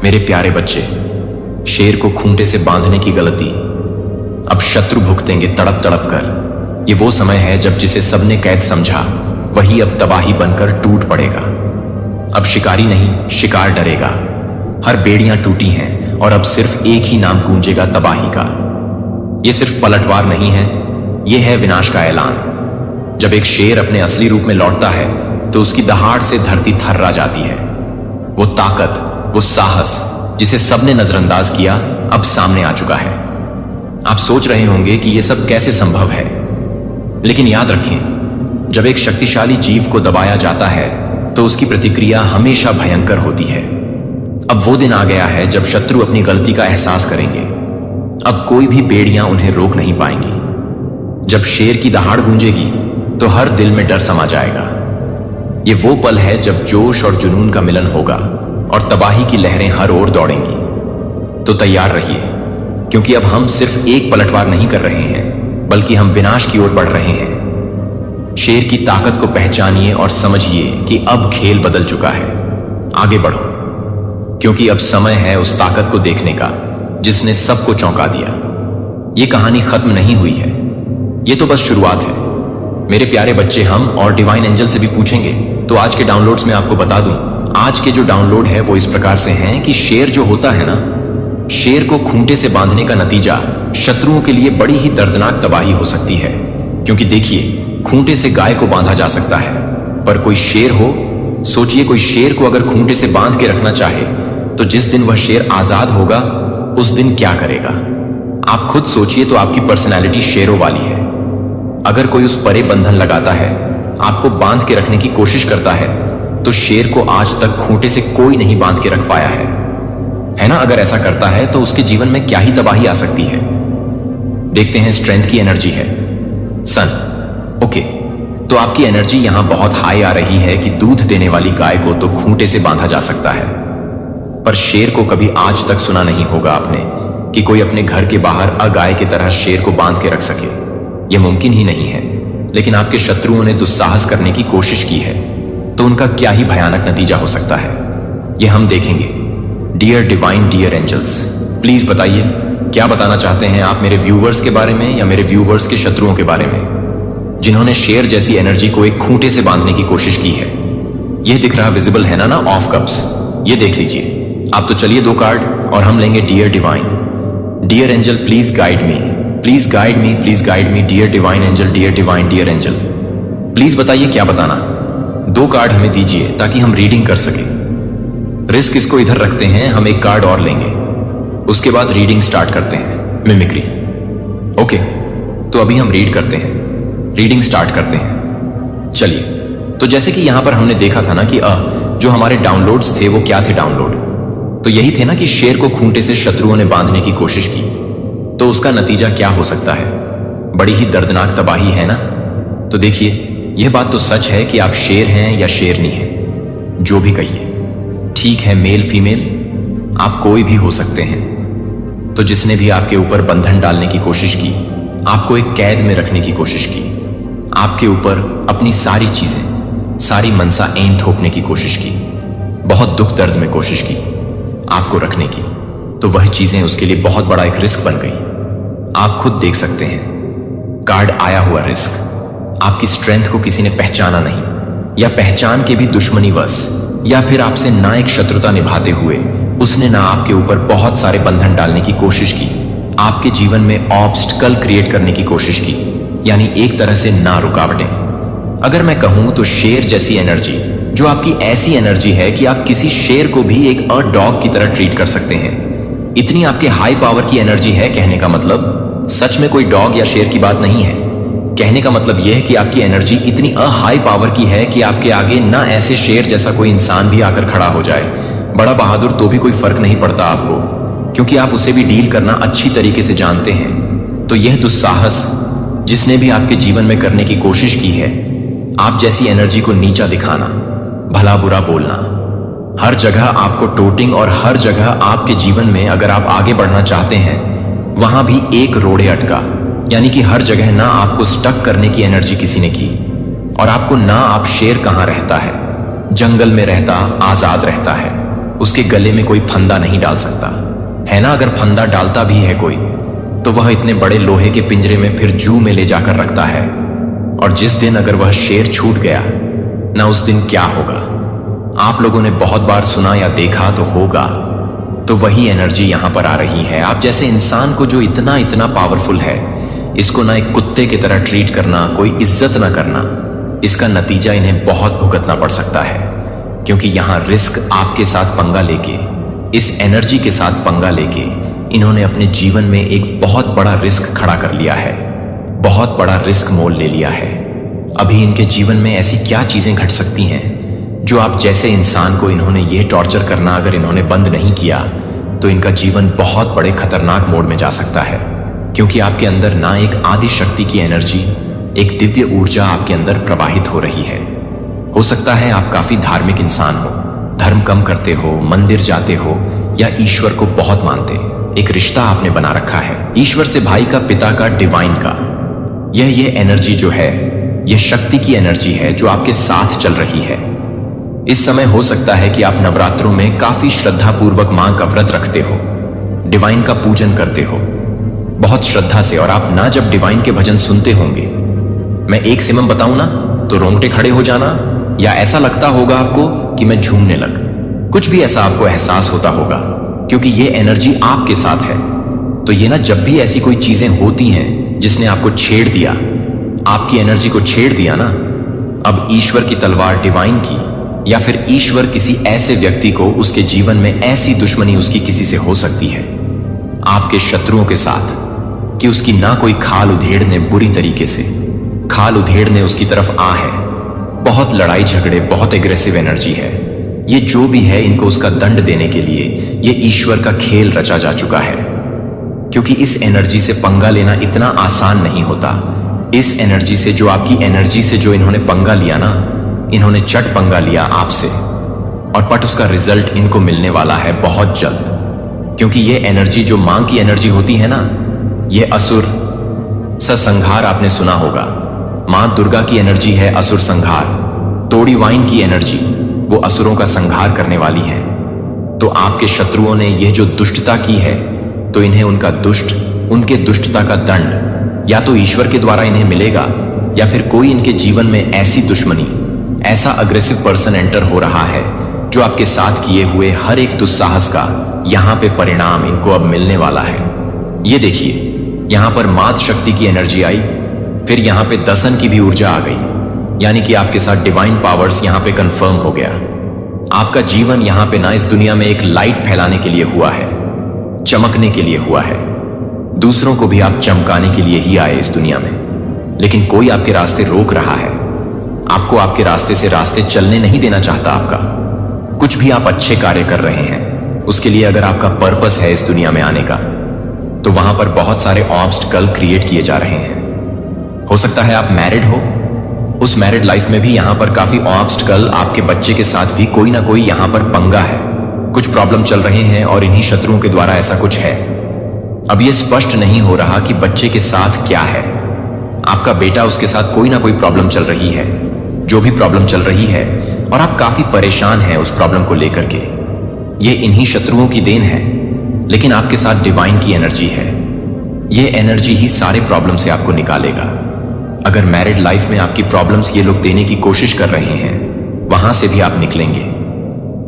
मेरे प्यारे बच्चे, शेर को खूंटे से बांधने की गलती अब शत्रु भुगतेंगे तड़प तड़प कर। ये वो समय है जब जिसे सबने कैद समझा वही अब तबाही बनकर टूट पड़ेगा। अब शिकारी नहीं, शिकार डरेगा। हर बेड़ियां टूटी हैं और अब सिर्फ एक ही नाम गूंजेगा, तबाही का। ये सिर्फ पलटवार नहीं है, ये है विनाश का ऐलान। जब एक शेर अपने असली रूप में लौटता है तो उसकी दहाड़ से धरती थर्रा जाती है। वो ताकत, वो साहस जिसे सबने नजरअंदाज किया, अब सामने आ चुका है। आप सोच रहे होंगे कि यह सब कैसे संभव है, लेकिन याद रखें, जब एक शक्तिशाली जीव को दबाया जाता है तो उसकी प्रतिक्रिया हमेशा भयंकर होती है। अब वो दिन आ गया है जब शत्रु अपनी गलती का एहसास करेंगे। अब कोई भी बेड़ियां उन्हें रोक नहीं पाएंगी। जब शेर की दहाड़ गूंजेगी तो हर दिल में डर समा जाएगा। ये वो पल है जब जोश और जुनून का मिलन होगा और तबाही की लहरें हर ओर दौड़ेंगी। तो तैयार रहिए, क्योंकि अब हम सिर्फ एक पलटवार नहीं कर रहे हैं, बल्कि हम विनाश की ओर बढ़ रहे हैं। शेर की ताकत को पहचानिए और समझिए कि अब खेल बदल चुका है। आगे बढ़ो, क्योंकि अब समय है उस ताकत को देखने का जिसने सबको चौंका दिया। ये कहानी खत्म नहीं हुई है, ये तो बस शुरुआत है। मेरे प्यारे बच्चे, हम और डिवाइन एंजल से भी पूछेंगे। तो आज के डाउनलोड्स में आपको बता दूं, आज के जो डाउनलोड है वो इस प्रकार से हैं कि शेर जो होता है ना, शेर को खूंटे से बांधने का नतीजा शत्रुओं के लिए बड़ी ही दर्दनाक तबाही हो सकती है। क्योंकि देखिए, खूंटे से गाय को बांधा जा सकता है, पर कोई शेर हो, सोचिए कोई शेर को अगर खूंटे से बांध के रखना चाहे तो जिस दिन वह शेर आजाद होगा उस दिन क्या करेगा। आप खुद सोचिए तो आपकी पर्सनैलिटी शेरों वाली है। अगर कोई उस परे बंधन लगाता है, आपको बांध के रखने की कोशिश करता है, तो शेर को आज तक खूंटे से कोई नहीं बांध के रख पाया है ना। अगर ऐसा करता है तो उसके जीवन में क्या ही तबाही आ सकती है। देखते हैं, स्ट्रेंथ की एनर्जी है सन। ओके, तो आपकी एनर्जी यहां बहुत हाई आ रही है कि दूध देने वाली गाय को तो खूंटे से बांधा जा सकता है, पर शेर को कभी आज तक सुना नहीं होगा आपने कि कोई अपने घर के बाहर अगाय की तरह शेर को बांध के रख सके। यह मुमकिन ही नहीं है। लेकिन आपके शत्रुओं ने दुस्साहस करने की कोशिश की है, तो उनका क्या ही भयानक नतीजा हो सकता है, यह हम देखेंगे। Dear divine, dear angels, please बताइए, क्या बताना चाहते हैं आप मेरे व्यूवर्स के बारे में या मेरे व्यूवर्स के शत्रुओं के बारे में, जिन्होंने शेर जैसी एनर्जी को एक खूंटे से बांधने की कोशिश की है। यह दिख रहा विजिबल है ना ऑफ कप्स, ये देख लीजिए आप। तो चलिए 2 कार्ड और हम लेंगे dear divine. Dear angel, please guide me, please guide me, please guide me. Dear divine angel, dear divine, dear angel, please बताइए क्या बताना। 2 कार्ड हमें दीजिए ताकि हम रीडिंग कर सके। रिस्क इसको इधर रखते हैं, हम 1 कार्ड और लेंगे, उसके बाद रीडिंग स्टार्ट करते हैं। मिमिक्री। ओके, तो अभी हम रीड करते हैं, रीडिंग स्टार्ट करते हैं। चलिए, तो जैसे कि यहां पर हमने देखा था ना कि जो हमारे डाउनलोड्स थे वो क्या थे डाउनलोड, तो यही थे ना कि शेर को खूंटे से शत्रुओं ने बांधने की कोशिश की, तो उसका नतीजा क्या हो सकता है। बड़ी ही दर्दनाक तबाही है ना। तो देखिए, यह बात तो सच है कि आप शेर हैं या शेरनी हैं, जो भी कहिए, ठीक है, मेल फीमेल आप कोई भी हो सकते हैं। तो जिसने भी आपके ऊपर बंधन डालने की कोशिश की, आपको एक कैद में रखने की कोशिश की, आपके ऊपर अपनी सारी चीजें, सारी मनसा ऐन थोपने की कोशिश की, बहुत दुख दर्द में कोशिश की आपको रखने की, तो वह चीजें उसके लिए बहुत बड़ा एक रिस्क बन गई। आप खुद देख सकते हैं, कार्ड आया हुआ रिस्क। आपकी स्ट्रेंथ को किसी ने पहचाना नहीं, या पहचान के भी दुश्मनी वश, या फिर आपसे ना एक शत्रुता निभाते हुए उसने ना आपके ऊपर बहुत सारे बंधन डालने की कोशिश की, आपके जीवन में ऑब्स्टकल क्रिएट करने की कोशिश की, यानी एक तरह से ना रुकावटें। अगर मैं कहूं तो शेर जैसी एनर्जी, जो आपकी ऐसी एनर्जी है कि आप किसी शेर को भी एक डॉग की तरह ट्रीट कर सकते हैं, इतनी आपके हाई पावर की एनर्जी है। कहने का मतलब सच में कोई डॉग या शेर की बात नहीं है। कहने का मतलब यह है कि आपकी एनर्जी इतनी हाई पावर की है कि आपके आगे ना ऐसे शेर जैसा कोई इंसान भी आकर खड़ा हो जाए, बड़ा बहादुर, तो भी कोई फर्क नहीं पड़ता आपको, क्योंकि आप उसे भी डील करना अच्छी तरीके से जानते हैं। तो यह दुस्साहस जिसने भी आपके जीवन में करने की कोशिश की है, आप जैसी एनर्जी को नीचा दिखाना, भला बुरा बोलना, हर जगह आपको टोटिंग, और हर जगह आपके जीवन में अगर आप आगे बढ़ना चाहते हैं वहां भी एक रोड़े अटका, यानी कि हर जगह ना आपको स्टक करने की एनर्जी किसी ने की, और आपको ना आप शेर कहां रहता है, जंगल में रहता, आजाद रहता है, उसके गले में कोई फंदा नहीं डाल सकता है ना। अगर फंदा डालता भी है कोई, तो वह इतने बड़े लोहे के पिंजरे में फिर जू में ले जाकर रखता है। और जिस दिन अगर वह शेर छूट गया ना, उस दिन क्या होगा आप लोगों ने बहुत बार सुना या देखा तो होगा। तो वही एनर्जी यहां पर आ रही है। आप जैसे इंसान को जो इतना इतना पावरफुल है, इसको ना एक कुत्ते की तरह ट्रीट करना, कोई इज्जत ना करना, इसका नतीजा इन्हें बहुत भुगतना पड़ सकता है। क्योंकि यहां रिस्क आपके साथ पंगा लेके, इस एनर्जी के साथ पंगा लेके इन्होंने अपने जीवन में एक बहुत बड़ा रिस्क खड़ा कर लिया है, बहुत बड़ा रिस्क मोल ले लिया है। अभी इनके जीवन में ऐसी क्या चीजें घट सकती हैं जो आप जैसे इंसान को इन्होंने ये टॉर्चर करना अगर इन्होंने बंद नहीं किया, तो इनका जीवन बहुत बड़े खतरनाक मोड में जा सकता है। क्योंकि आपके अंदर ना एक आदि शक्ति की एनर्जी, एक दिव्य ऊर्जा आपके अंदर प्रवाहित हो रही है। हो सकता है आप काफी धार्मिक इंसान हो, धर्म कम करते हो, मंदिर जाते हो, या ईश्वर को बहुत मानते। एक रिश्ता आपने बना रखा है ईश्वर से, भाई का, पिता का, डिवाइन का। ये एनर्जी जो है, यह शक्ति की एनर्जी है जो आपके साथ चल रही है। इस समय हो सकता है कि आप नवरात्रों में काफी श्रद्धापूर्वक मां का व्रत रखते हो, डिवाइन का पूजन करते हो बहुत श्रद्धा से। और आप ना जब डिवाइन के भजन सुनते होंगे, मैं एक सिमम बताऊं ना, तो रोंगटे खड़े हो जाना, या ऐसा लगता होगा आपको कि मैं झूमने लग, कुछ भी ऐसा आपको एहसास होता होगा, क्योंकि ये एनर्जी आपके साथ है। तो ये ना जब भी ऐसी कोई चीजें होती हैं जिसने आपको छेड़ दिया, आपकी एनर्जी को छेड़ दिया ना, अब ईश्वर की तलवार, डिवाइन की, या फिर ईश्वर किसी ऐसे व्यक्ति को, उसके जीवन में ऐसी दुश्मनी उसकी किसी से हो सकती है, आपके शत्रुओं के साथ, कि उसकी ना कोई खाल उधेड़ने, बुरी तरीके से खाल उधेड़ने उसकी तरफ आ है। बहुत लड़ाई झगड़े, बहुत एग्रेसिव एनर्जी है। ये जो भी है, इनको उसका दंड देने के लिए ये ईश्वर का खेल रचा जा चुका है। क्योंकि इस एनर्जी से पंगा लेना इतना आसान नहीं होता। इस एनर्जी से, जो आपकी एनर्जी से जो इन्होंने पंगा लिया ना, इन्होंने चट पंगा लिया आपसे, और पट उसका रिजल्ट इनको मिलने वाला है बहुत जल्द। क्योंकि ये एनर्जी जो मां की एनर्जी होती है ना, ये असुर संहार आपने सुना होगा। मां दुर्गा की एनर्जी है असुर संहार। तोड़ी वाइन की एनर्जी वो असुरों का संहार करने वाली है। तो आपके शत्रुओं ने यह जो दुष्टता की है, तो इन्हें उनके दुष्टता का दंड या तो ईश्वर के द्वारा इन्हें मिलेगा, या फिर कोई इनके जीवन में ऐसी दुश्मनी, ऐसा अग्रेसिव पर्सन एंटर हो रहा है जो आपके साथ किए हुए हर एक दुस्साहस का यहां पे परिणाम इनको अब मिलने वाला है। ये देखिए, यहां पर मात शक्ति की एनर्जी आई, फिर यहां पे दसन की भी ऊर्जा आ गई, यानी कि आपके साथ डिवाइन पावर्स यहां पे कंफर्म हो गया। आपका जीवन यहां पे ना इस दुनिया में एक लाइट फैलाने के लिए हुआ है, चमकने के लिए हुआ है। दूसरों को भी आप चमकाने के लिए ही आए इस दुनिया में। लेकिन कोई आपके रास्ते रोक रहा है, आपको आपके रास्ते से रास्ते चलने नहीं देना चाहता। आपका कुछ भी आप अच्छे कार्य कर रहे हैं, उसके लिए अगर आपका पर्पस है इस दुनिया में आने का, तो वहां पर बहुत सारे ऑब्स्टिकल क्रिएट किए जा रहे हैं। हो सकता है आप मैरिड हो, उस मैरिड लाइफ में भी यहां पर काफी ऑब्स्टिकल, आपके बच्चे के साथ भी कोई ना कोई यहां पर पंगा है, कुछ प्रॉब्लम चल रहे हैं, और इन्हीं शत्रुओं के द्वारा ऐसा कुछ है। अब यह स्पष्ट नहीं हो रहा कि बच्चे के साथ क्या है। आपका बेटा, उसके साथ कोई ना कोई प्रॉब्लम चल रही है, जो भी प्रॉब्लम चल रही है, और आप काफी परेशान हैं उस प्रॉब्लम को लेकर के। ये इन्हीं शत्रुओं की देन है, लेकिन आपके साथ डिवाइन की एनर्जी है। ये एनर्जी ही सारे प्रॉब्लम से आपको निकालेगा। अगर मैरिड लाइफ में आपकी प्रॉब्लम्स ये लोग देने की कोशिश कर रहे हैं, वहां से भी आप निकलेंगे।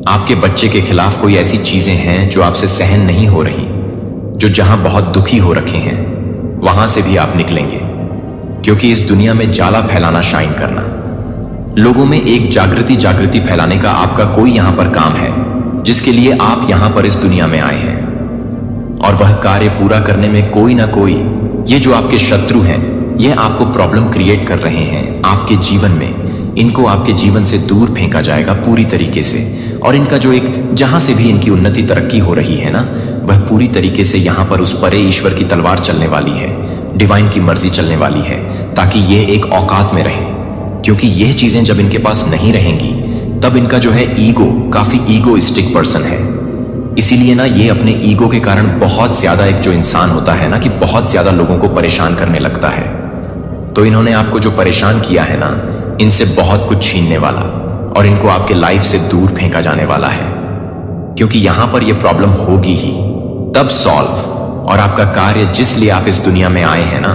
आपके बच्चे के खिलाफ कोई ऐसी चीजें हैं जो आपसे सहन नहीं हो रही, जो जहां बहुत दुखी हो रखे हैं, वहां से भी आप निकलेंगे। क्योंकि इस दुनिया में जाला फैलाना, शाइन करना, लोगों में एक जागृति फैलाने का आपका कोई यहां पर काम है, जिसके लिए आप यहां पर इस दुनिया में आए हैं। और वह कार्य पूरा करने में कोई ना कोई, ये जो आपके शत्रु हैं, ये आपको प्रॉब्लम क्रिएट कर रहे हैं आपके जीवन में। इनको आपके जीवन से दूर फेंका जाएगा पूरी तरीके से, और इनका जो एक, जहां से भी इनकी उन्नति तरक्की हो रही है ना, वह पूरी तरीके से यहां पर उस परे ईश्वर की तलवार चलने वाली है, डिवाइन की मर्जी चलने वाली है, ताकि ये एक औकात में रहे। क्योंकि यह चीजें जब इनके पास नहीं रहेंगी, तब इनका जो है ईगो, काफी ईगोइस्टिक पर्सन है। इसीलिए ना ये अपने ईगो के कारण बहुत ज्यादा, एक जो इंसान होता है ना, कि बहुत ज्यादा लोगों को परेशान करने लगता है। तो इन्होंने आपको जो परेशान किया है ना, इनसे बहुत कुछ छीनने वाला, और इनको आपके लाइफ से दूर फेंका जाने वाला है। क्योंकि यहां पर यह प्रॉब्लम होगी ही, तब सॉल्व। और आपका कार्य जिस लिए आप इस दुनिया में आए हैं ना,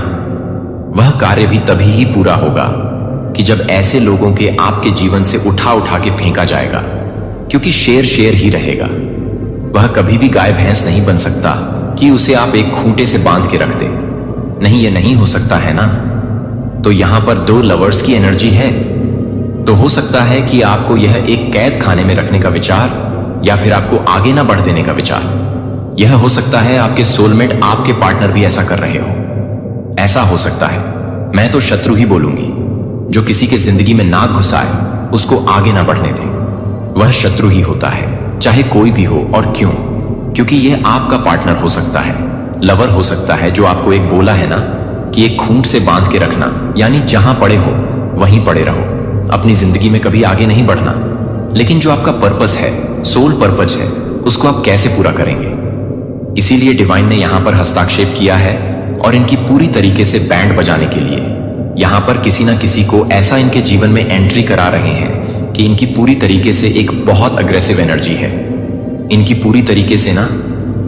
वह कार्य भी तभी ही पूरा होगा कि जब ऐसे लोगों के आपके जीवन से उठा उठा के फेंका जाएगा। क्योंकि शेर शेर ही रहेगा, वह कभी भी गाय भैंस नहीं बन सकता कि उसे आप एक खूंटे से बांध के रख दे। नहीं, ये नहीं हो सकता है ना। तो यहां पर दो लवर्स की एनर्जी है, तो हो सकता है कि आपको यह एक कैद खाने में रखने का विचार, या फिर आपको आगे ना बढ़ देने का विचार। यह हो सकता है आपके सोलमेट, आपके पार्टनर भी ऐसा कर रहे हो। ऐसा हो सकता है, मैं तो शत्रु ही बोलूंगी। जो किसी के जिंदगी में नाक घुसाए उसको आगे ना बढ़ने दे, वह शत्रु ही होता है, चाहे कोई भी हो। और क्यों? क्योंकि यह आपका पार्टनर हो सकता है, लवर हो सकता है, जो आपको एक बोला है ना कि एक खूंट से बांध के रखना, यानी जहां पड़े हो वहीं पड़े रहो, अपनी जिंदगी में कभी आगे नहीं बढ़ना। लेकिन जो आपका पर्पस है, सोल पर्पस है, उसको आप कैसे पूरा करेंगे? इसीलिए डिवाइन ने यहां पर हस्ताक्षेप किया है और इनकी पूरी तरीके से बैंड बजाने के लिए यहां पर किसी ना किसी को ऐसा इनके जीवन में एंट्री करा रहे हैं कि इनकी पूरी तरीके से एक बहुत अग्रेसिव एनर्जी है। इनकी पूरी तरीके से ना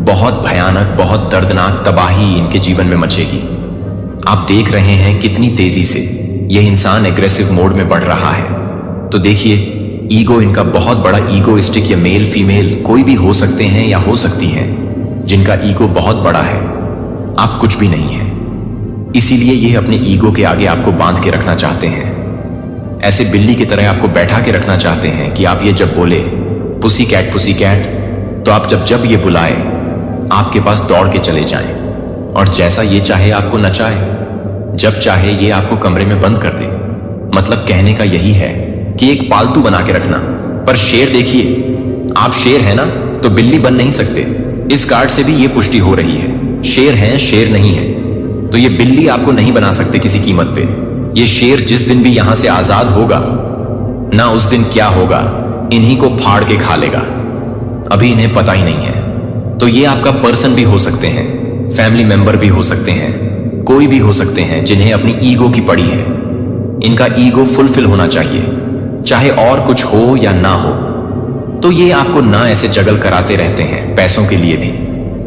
बहुत भयानक, बहुत दर्दनाक तबाही इनके जीवन में मचेगी। आप देख रहे हैं कितनी तेजी से यह इंसान एग्रेसिव मोड में बढ़ रहा है। तो देखिए, ईगो इनका बहुत बड़ा ईगोइस्टिक, या मेल फीमेल कोई भी हो सकते हैं या हो सकती हैं, जिनका ईगो बहुत बड़ा है। आप कुछ भी नहीं है, इसीलिए यह अपने ईगो के आगे आपको बांध के रखना चाहते हैं। ऐसे बिल्ली की तरह आपको बैठा के रखना चाहते हैं कि आप ये जब बोले पुसी कैट, तो आप जब जब ये बुलाए आपके पास दौड़ के चले जाएं, और जैसा ये चाहे आपको नचाए, जब चाहे ये आपको कमरे में बंद कर दे। मतलब कहने का यही है कि एक पालतू बना के रखना। पर शेर देखिए, आप शेर है ना, तो बिल्ली बन नहीं सकते। इस कार्ड से भी ये पुष्टि हो रही है, शेर हैं, शेर नहीं है। तो ये बिल्ली आपको नहीं बना सकते किसी कीमत पे। ये शेर जिस दिन भी यहां से आजाद होगा ना, उस दिन क्या होगा, इन्हीं को फाड़ के खा लेगा। अभी इन्हें पता ही नहीं है। तो ये आपका पर्सन भी हो सकते हैं, फैमिली मेंबर भी हो सकते हैं, कोई भी हो सकते हैं जिन्हें अपनी ईगो की पड़ी है। इनका ईगो फुलफिल होना चाहिए, चाहे और कुछ हो या ना हो। तो ये आपको ना ऐसे जगल कराते रहते हैं पैसों के लिए भी,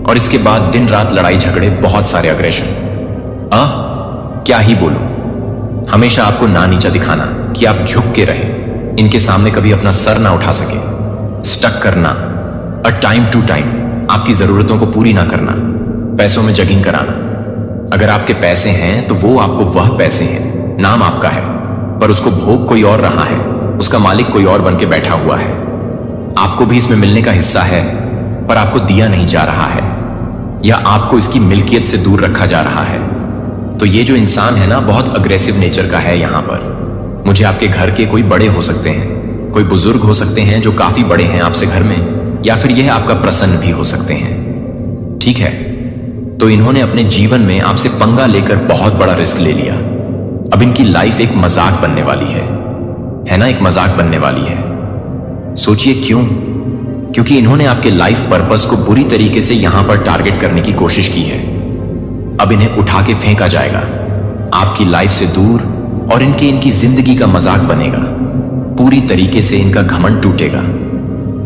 और इसके बाद दिन रात लड़ाई झगड़े, बहुत सारे अग्रेशन। क्या ही बोलूं, हमेशा आपको ना नीचा दिखाना कि आप झुक के रहे, इनके सामने कभी अपना सर ना उठा सके, स्टक करना, टाइम टू टाइम आपकी जरूरतों को पूरी ना करना, पैसों में जगिंग कराना। अगर आपके पैसे हैं तो वो आपको वह पैसे हैं, नाम आपका है, पर उसको भोग कोई और रहा है, उसका मालिक कोई और बन के बैठा हुआ है। आपको भी इसमें मिलने का हिस्सा है, पर आपको दिया नहीं जा रहा है, या आपको इसकी मिल्कियत से दूर रखा जा रहा है। तो ये जो इंसान है ना, बहुत अग्रेसिव नेचर का है। यहां पर मुझे आपके घर के कोई बड़े हो सकते हैं, कोई बुजुर्ग हो सकते हैं जो काफी बड़े हैं आपसे घर में, या फिर यह आपका प्रसन्न भी हो सकते हैं। ठीक है, तो इन्होंने अपने जीवन में आपसे पंगा लेकर बहुत बड़ा रिस्क ले लिया। अब इनकी लाइफ एक मजाक बनने वाली है ना, एक मजाक बनने वाली है। सोचिए क्यों? क्योंकि इन्होंने आपके लाइफ पर्पस को बुरी तरीके से यहां पर टारगेट करने की कोशिश की है। अब इन्हें उठा के फेंका जाएगा आपकी लाइफ से दूर, और इनकी जिंदगी का मजाक बनेगा। पूरी तरीके से इनका घमंड टूटेगा,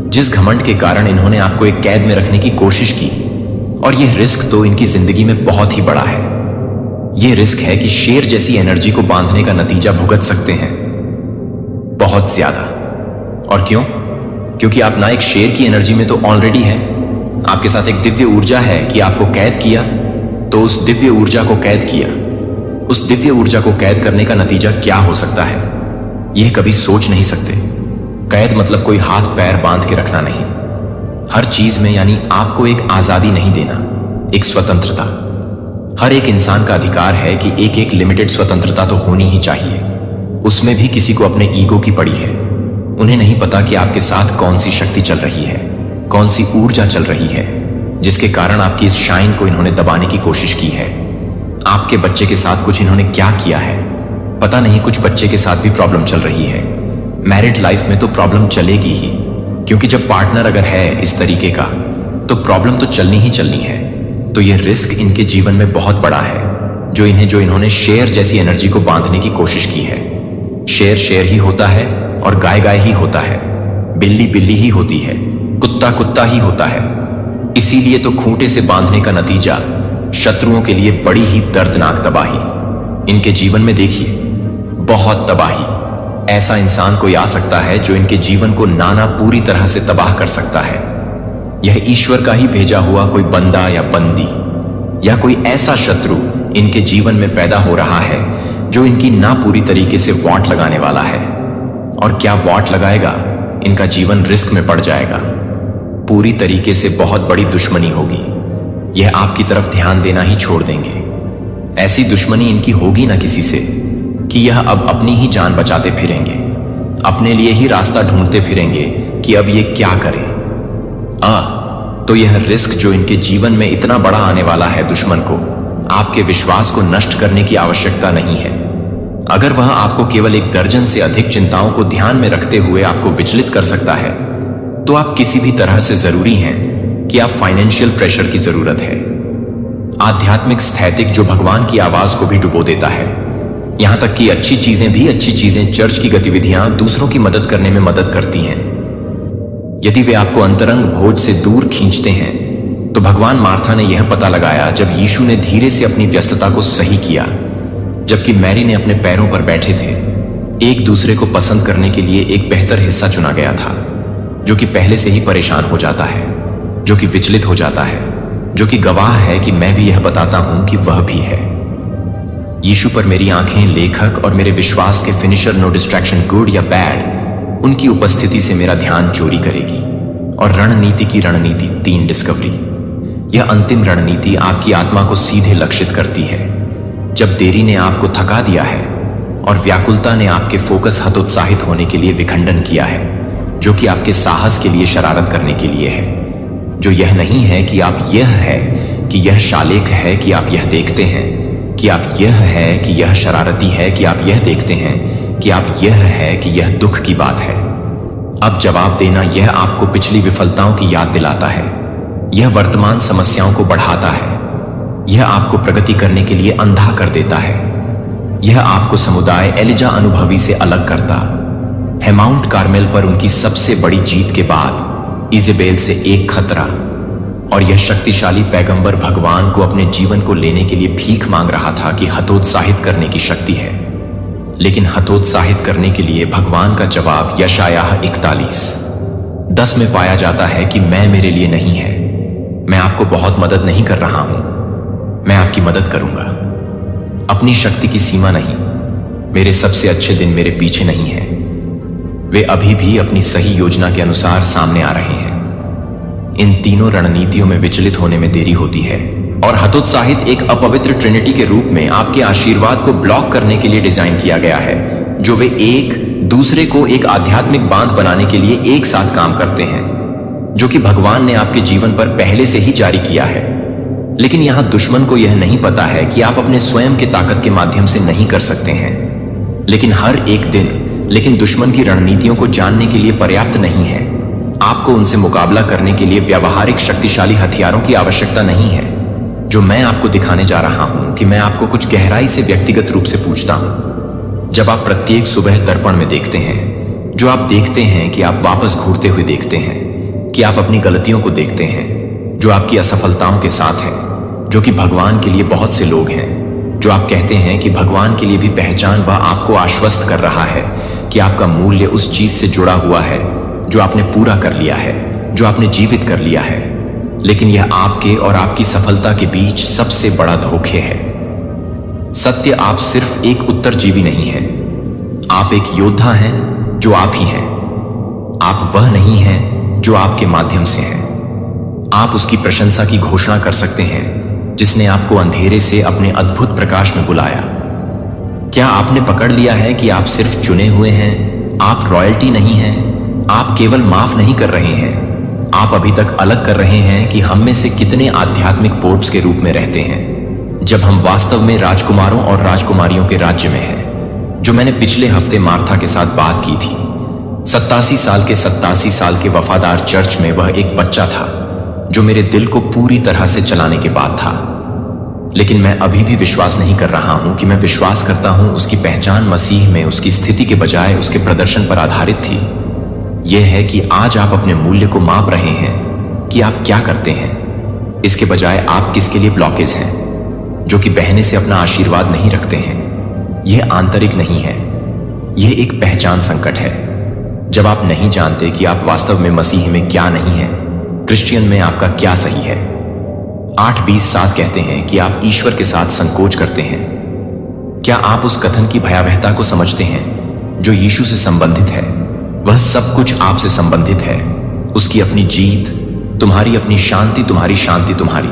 जिस घमंड के कारण इन्होंने आपको एक कैद में रखने की कोशिश की। और यह रिस्क तो इनकी जिंदगी में बहुत ही बड़ा है। यह रिस्क है कि शेर जैसी एनर्जी को बांधने का नतीजा भुगत सकते हैं, बहुत ज्यादा। और क्यों? क्योंकि आप ना एक शेर की एनर्जी में तो ऑलरेडी है, आपके साथ एक दिव्य ऊर्जा है कि आपको कैद किया, तो उस दिव्य ऊर्जा को कैद किया। उस दिव्य ऊर्जा को कैद करने का नतीजा क्या हो सकता है, यह कभी सोच नहीं सकते। कैद मतलब कोई हाथ पैर बांध के रखना नहीं, हर चीज में, यानी आपको एक आजादी नहीं देना, एक स्वतंत्रता। हर एक इंसान का अधिकार है कि एक एक लिमिटेड स्वतंत्रता तो होनी ही चाहिए। उसमें भी किसी को अपने ईगो की पड़ी है। उन्हें नहीं पता कि आपके साथ कौन सी शक्ति चल रही है, कौन सी ऊर्जा चल रही है, जिसके कारण आपकी इस शाइन को इन्होंने दबाने की कोशिश की है। आपके बच्चे के साथ कुछ इन्होंने क्या किया है पता नहीं, कुछ बच्चे के साथ भी प्रॉब्लम चल रही है। मैरिड लाइफ में तो प्रॉब्लम चलेगी ही, क्योंकि जब पार्टनर अगर है इस तरीके का, तो प्रॉब्लम तो चलनी ही चलनी है। तो यह रिस्क इनके जीवन में बहुत बड़ा है, जो इन्होंने शेर जैसी एनर्जी को बांधने की कोशिश की है। शेर शेर ही होता है, और गाय गाय ही होता है, बिल्ली बिल्ली ही होती है, कुत्ता कुत्ता ही होता है। इसीलिए तो खूंटे से बांधने का नतीजा शत्रुओं के लिए बड़ी ही दर्दनाक तबाही। इनके जीवन में देखिए, बहुत तबाही। ऐसा इंसान कोई आ सकता है जो इनके जीवन को नाना पूरी तरह से तबाह कर सकता है। यह ईश्वर का ही भेजा हुआ कोई बंदा या बंदी या कोई ऐसा शत्रु इनके जीवन में पैदा हो रहा है जो इनकी ना पूरी तरीके से वाट लगाने वाला है। और क्या वाट लगाएगा, इनका जीवन रिस्क में पड़ जाएगा। पूरी तरीके से बहुत बड़ी दुश्मनी होगी। यह आपकी तरफ ध्यान देना ही छोड़ देंगे। ऐसी दुश्मनी इनकी होगी ना किसी से कि यह अब अपनी ही जान बचाते फिरेंगे, अपने लिए ही रास्ता ढूंढते फिरेंगे कि अब ये क्या करें। तो यह रिस्क जो इनके जीवन में इतना बड़ा आने वाला है, दुश्मन को आपके विश्वास को नष्ट करने की आवश्यकता नहीं है। अगर वह आपको केवल 1 दर्जन से अधिक चिंताओं को ध्यान में रखते हुए आपको विचलित कर सकता है, तो आप किसी भी तरह से जरूरी हैं कि आप फाइनेंशियल प्रेशर की जरूरत है। आध्यात्मिक स्थैतिक जो भगवान की आवाज को भी डुबो देता है। यहां तक कि अच्छी चीजें, चर्च की गतिविधियां दूसरों की मदद करने में मदद करती हैं। यदि वे आपको अंतरंग भोज से दूर खींचते हैं, तो भगवान मार्था ने यह पता लगाया जब यीशु ने धीरे से अपनी व्यस्तता को सही किया, जबकि मैरी ने अपने पैरों पर बैठे थे। एक दूसरे को पसंद करने के लिए एक बेहतर हिस्सा चुना गया था, जो कि पहले से ही परेशान हो जाता है, जो कि विचलित हो जाता है, जो कि गवाह है कि मैं भी यह बताता हूं कि वह भी है। यीशु पर मेरी आंखें लेखक और मेरे विश्वास के फिनिशर नो डिस्ट्रैक्शन गुड या बैड, उनकी उपस्थिति से मेरा ध्यान चोरी करेगी। और रणनीति की रणनीति 3 डिस्कवरी। यह अंतिम रणनीति आपकी आत्मा को सीधे लक्षित करती है। जब देरी ने आपको थका दिया है और व्याकुलता ने आपके फोकस हतोत्साहित होने के लिए विखंडन किया है, जो कि आपके साहस के लिए शरारत करने के लिए है, जो यह नहीं है कि आप यह है कि यह शालेक है कि आप यह देखते हैं, कि आप यह है कि यह शरारती है कि आप यह देखते हैं, कि आप यह है कि यह दुख की बात है। अब जवाब देना यह आपको पिछली विफलताओं की याद दिलाता है। यह वर्तमान समस्याओं को बढ़ाता है। यह आपको प्रगति करने के लिए अंधा कर देता है। यह आपको समुदाय एलिजा अनुभवी से अलग करता है। माउंट कार्मेल पर उनकी सबसे बड़ी जीत के बाद इजेबेल से एक खतरा, और यह शक्तिशाली पैगंबर भगवान को अपने जीवन को लेने के लिए भीख मांग रहा था कि हतोत्साहित करने की शक्ति है। लेकिन हतोत्साहित करने के लिए भगवान का जवाब यशायाह 41:10 में पाया जाता है कि मैं मेरे लिए नहीं है। मैं आपको बहुत मदद नहीं कर रहा हूं, मैं आपकी मदद करूंगा। अपनी शक्ति की सीमा नहीं। मेरे सबसे अच्छे दिन मेरे पीछे नहीं है, वे अभी भी अपनी सही योजना के अनुसार सामने आ रहे हैं। इन तीनों रणनीतियों में विचलित होने में देरी होती है, और हतोत्साहित एक अपवित्र ट्रिनिटी के रूप में आपके आशीर्वाद को ब्लॉक करने के लिए डिजाइन किया गया है, जो वे एक दूसरे को एक आध्यात्मिक बांध बनाने के लिए एक साथ काम करते हैं, जो कि भगवान ने आपके जीवन पर पहले से ही जारी किया है। लेकिन यहां दुश्मन को यह नहीं पता है कि आप अपने स्वयं के ताकत के माध्यम से नहीं कर सकते हैं। लेकिन दुश्मन की रणनीतियों को जानने के लिए पर्याप्त नहीं है। आपको उनसे मुकाबला करने के लिए व्यावहारिक शक्तिशाली हथियारों की आवश्यकता नहीं है, जो मैं आपको दिखाने जा रहा हूं कि मैं आपको कुछ गहराई से व्यक्तिगत रूप से पूछता हूं। जब आप प्रत्येक सुबह दर्पण में देखते हैं, जो आप देखते हैं कि आप वापस घूरते हुए देखते हैं, कि आप अपनी गलतियों को देखते हैं, जो आपकी असफलताओं के साथ है, जो कि भगवान के लिए बहुत से लोग हैं, जो आप कहते हैं कि भगवान के लिए भी पहचान, वह आपको आश्वस्त कर रहा है कि आपका मूल्य उस चीज से जुड़ा हुआ है जो आपने पूरा कर लिया है, जो आपने जीवित कर लिया है। लेकिन यह आपके और आपकी सफलता के बीच सबसे बड़ा धोखे है। सत्य, आप सिर्फ एक उत्तरजीवी नहीं हैं, आप एक योद्धा हैं जो आप ही हैं। आप वह नहीं हैं जो आपके माध्यम से हैं। आप उसकी प्रशंसा की घोषणा कर सकते हैं जिसने आपको अंधेरे से अपने अद्भुत प्रकाश में बुलाया। क्या आपने पकड़ लिया है कि आप सिर्फ चुने हुए हैं? आप रॉयल्टी नहीं हैं। आप केवल माफ नहीं कर रहे हैं, आप अभी तक अलग कर रहे हैं कि हम में से कितने आध्यात्मिक पोर्ट्स के रूप में रहते हैं, जब हम वास्तव में राजकुमारों और राजकुमारियों के राज्य में हैं। जो मैंने पिछले हफ्ते मार्था के साथ बात की थी, 87 साल के वफादार चर्च में वह एक बच्चा था जो मेरे दिल को पूरी तरह से चलाने के बाद था। लेकिन मैं अभी भी विश्वास नहीं कर रहा हूं कि मैं विश्वास करता हूं उसकी पहचान मसीह में उसकी स्थिति के बजाय उसके प्रदर्शन पर आधारित थी। यह है कि आज आप अपने मूल्य को माप रहे हैं कि आप क्या करते हैं, इसके बजाय आप किसके लिए ब्लॉकेज हैं, जो कि बहने से अपना आशीर्वाद नहीं रखते हैं। यह आंतरिक नहीं है, यह एक पहचान संकट है। जब आप नहीं जानते कि आप वास्तव में मसीह में क्या नहीं हैं, क्रिश्चियन में आपका क्या सही है। 8:20-7 कहते हैं कि आप ईश्वर के साथ संकोच करते हैं। क्या आप उस कथन की भयावहता को समझते हैं जो यीशु से संबंधित है? वह सब कुछ आपसे संबंधित है, उसकी अपनी जीत, तुम्हारी अपनी शांति, तुम्हारी शांति तुम्हारी।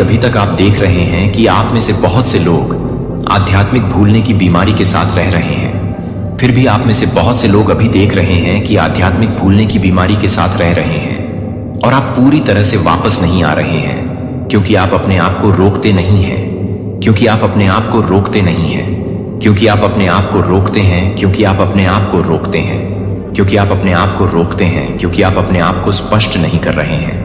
अभी तक आप देख रहे हैं कि आप में से बहुत से लोग आध्यात्मिक भूलने की बीमारी के साथ रह रहे हैं। फिर भी आप में से बहुत से लोग अभी देख रहे हैं कि आध्यात्मिक भूलने की बीमारी के साथ रह रहे हैं, और आप पूरी तरह से वापस नहीं आ रहे हैं, क्योंकि आप अपने आप को रोकते नहीं हैं, क्योंकि आप अपने आप को रोकते नहीं हैं, क्योंकि आप अपने आप को रोकते हैं, क्योंकि आप अपने आप को रोकते हैं, क्योंकि आप अपने आप को रोकते हैं, क्योंकि आप अपने आप को स्पष्ट नहीं कर रहे हैं।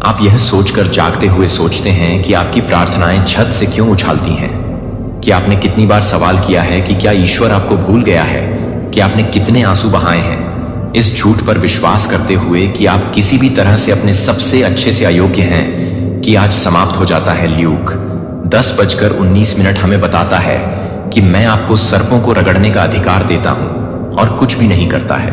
आप यह सोचकर जागते हुए सोचते हैं कि आपकी प्रार्थनाएं छत से क्यों उछालती हैं। कि आपने कितनी बार सवाल किया है कि क्या ईश्वर आपको भूल गया है, कि आपने कितने आंसू बहाए हैं, इस झूठ पर विश्वास करते हुए कि आप किसी भी तरह से अपने सबसे अच्छे से अयोग्य हैं, कि आज समाप्त हो जाता है। ल्यूक 10:19 हमें बताता है कि मैं आपको सर्पों को रगड़ने का अधिकार देता हूं और कुछ भी नहीं करता है।